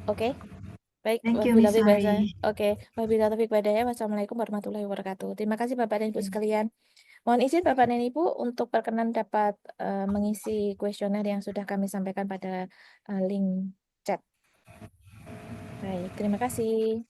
Oke. Baik, Thank you, Miss Sari. Oke, wabillahi taufiq walhidayah. Wassalamualaikum warahmatullahi wabarakatuh. Terima kasih Bapak dan Ibu Okay. sekalian. Mohon izin Bapak dan Ibu untuk berkenan dapat mengisi kuesioner yang sudah kami sampaikan pada link chat. Baik, terima kasih.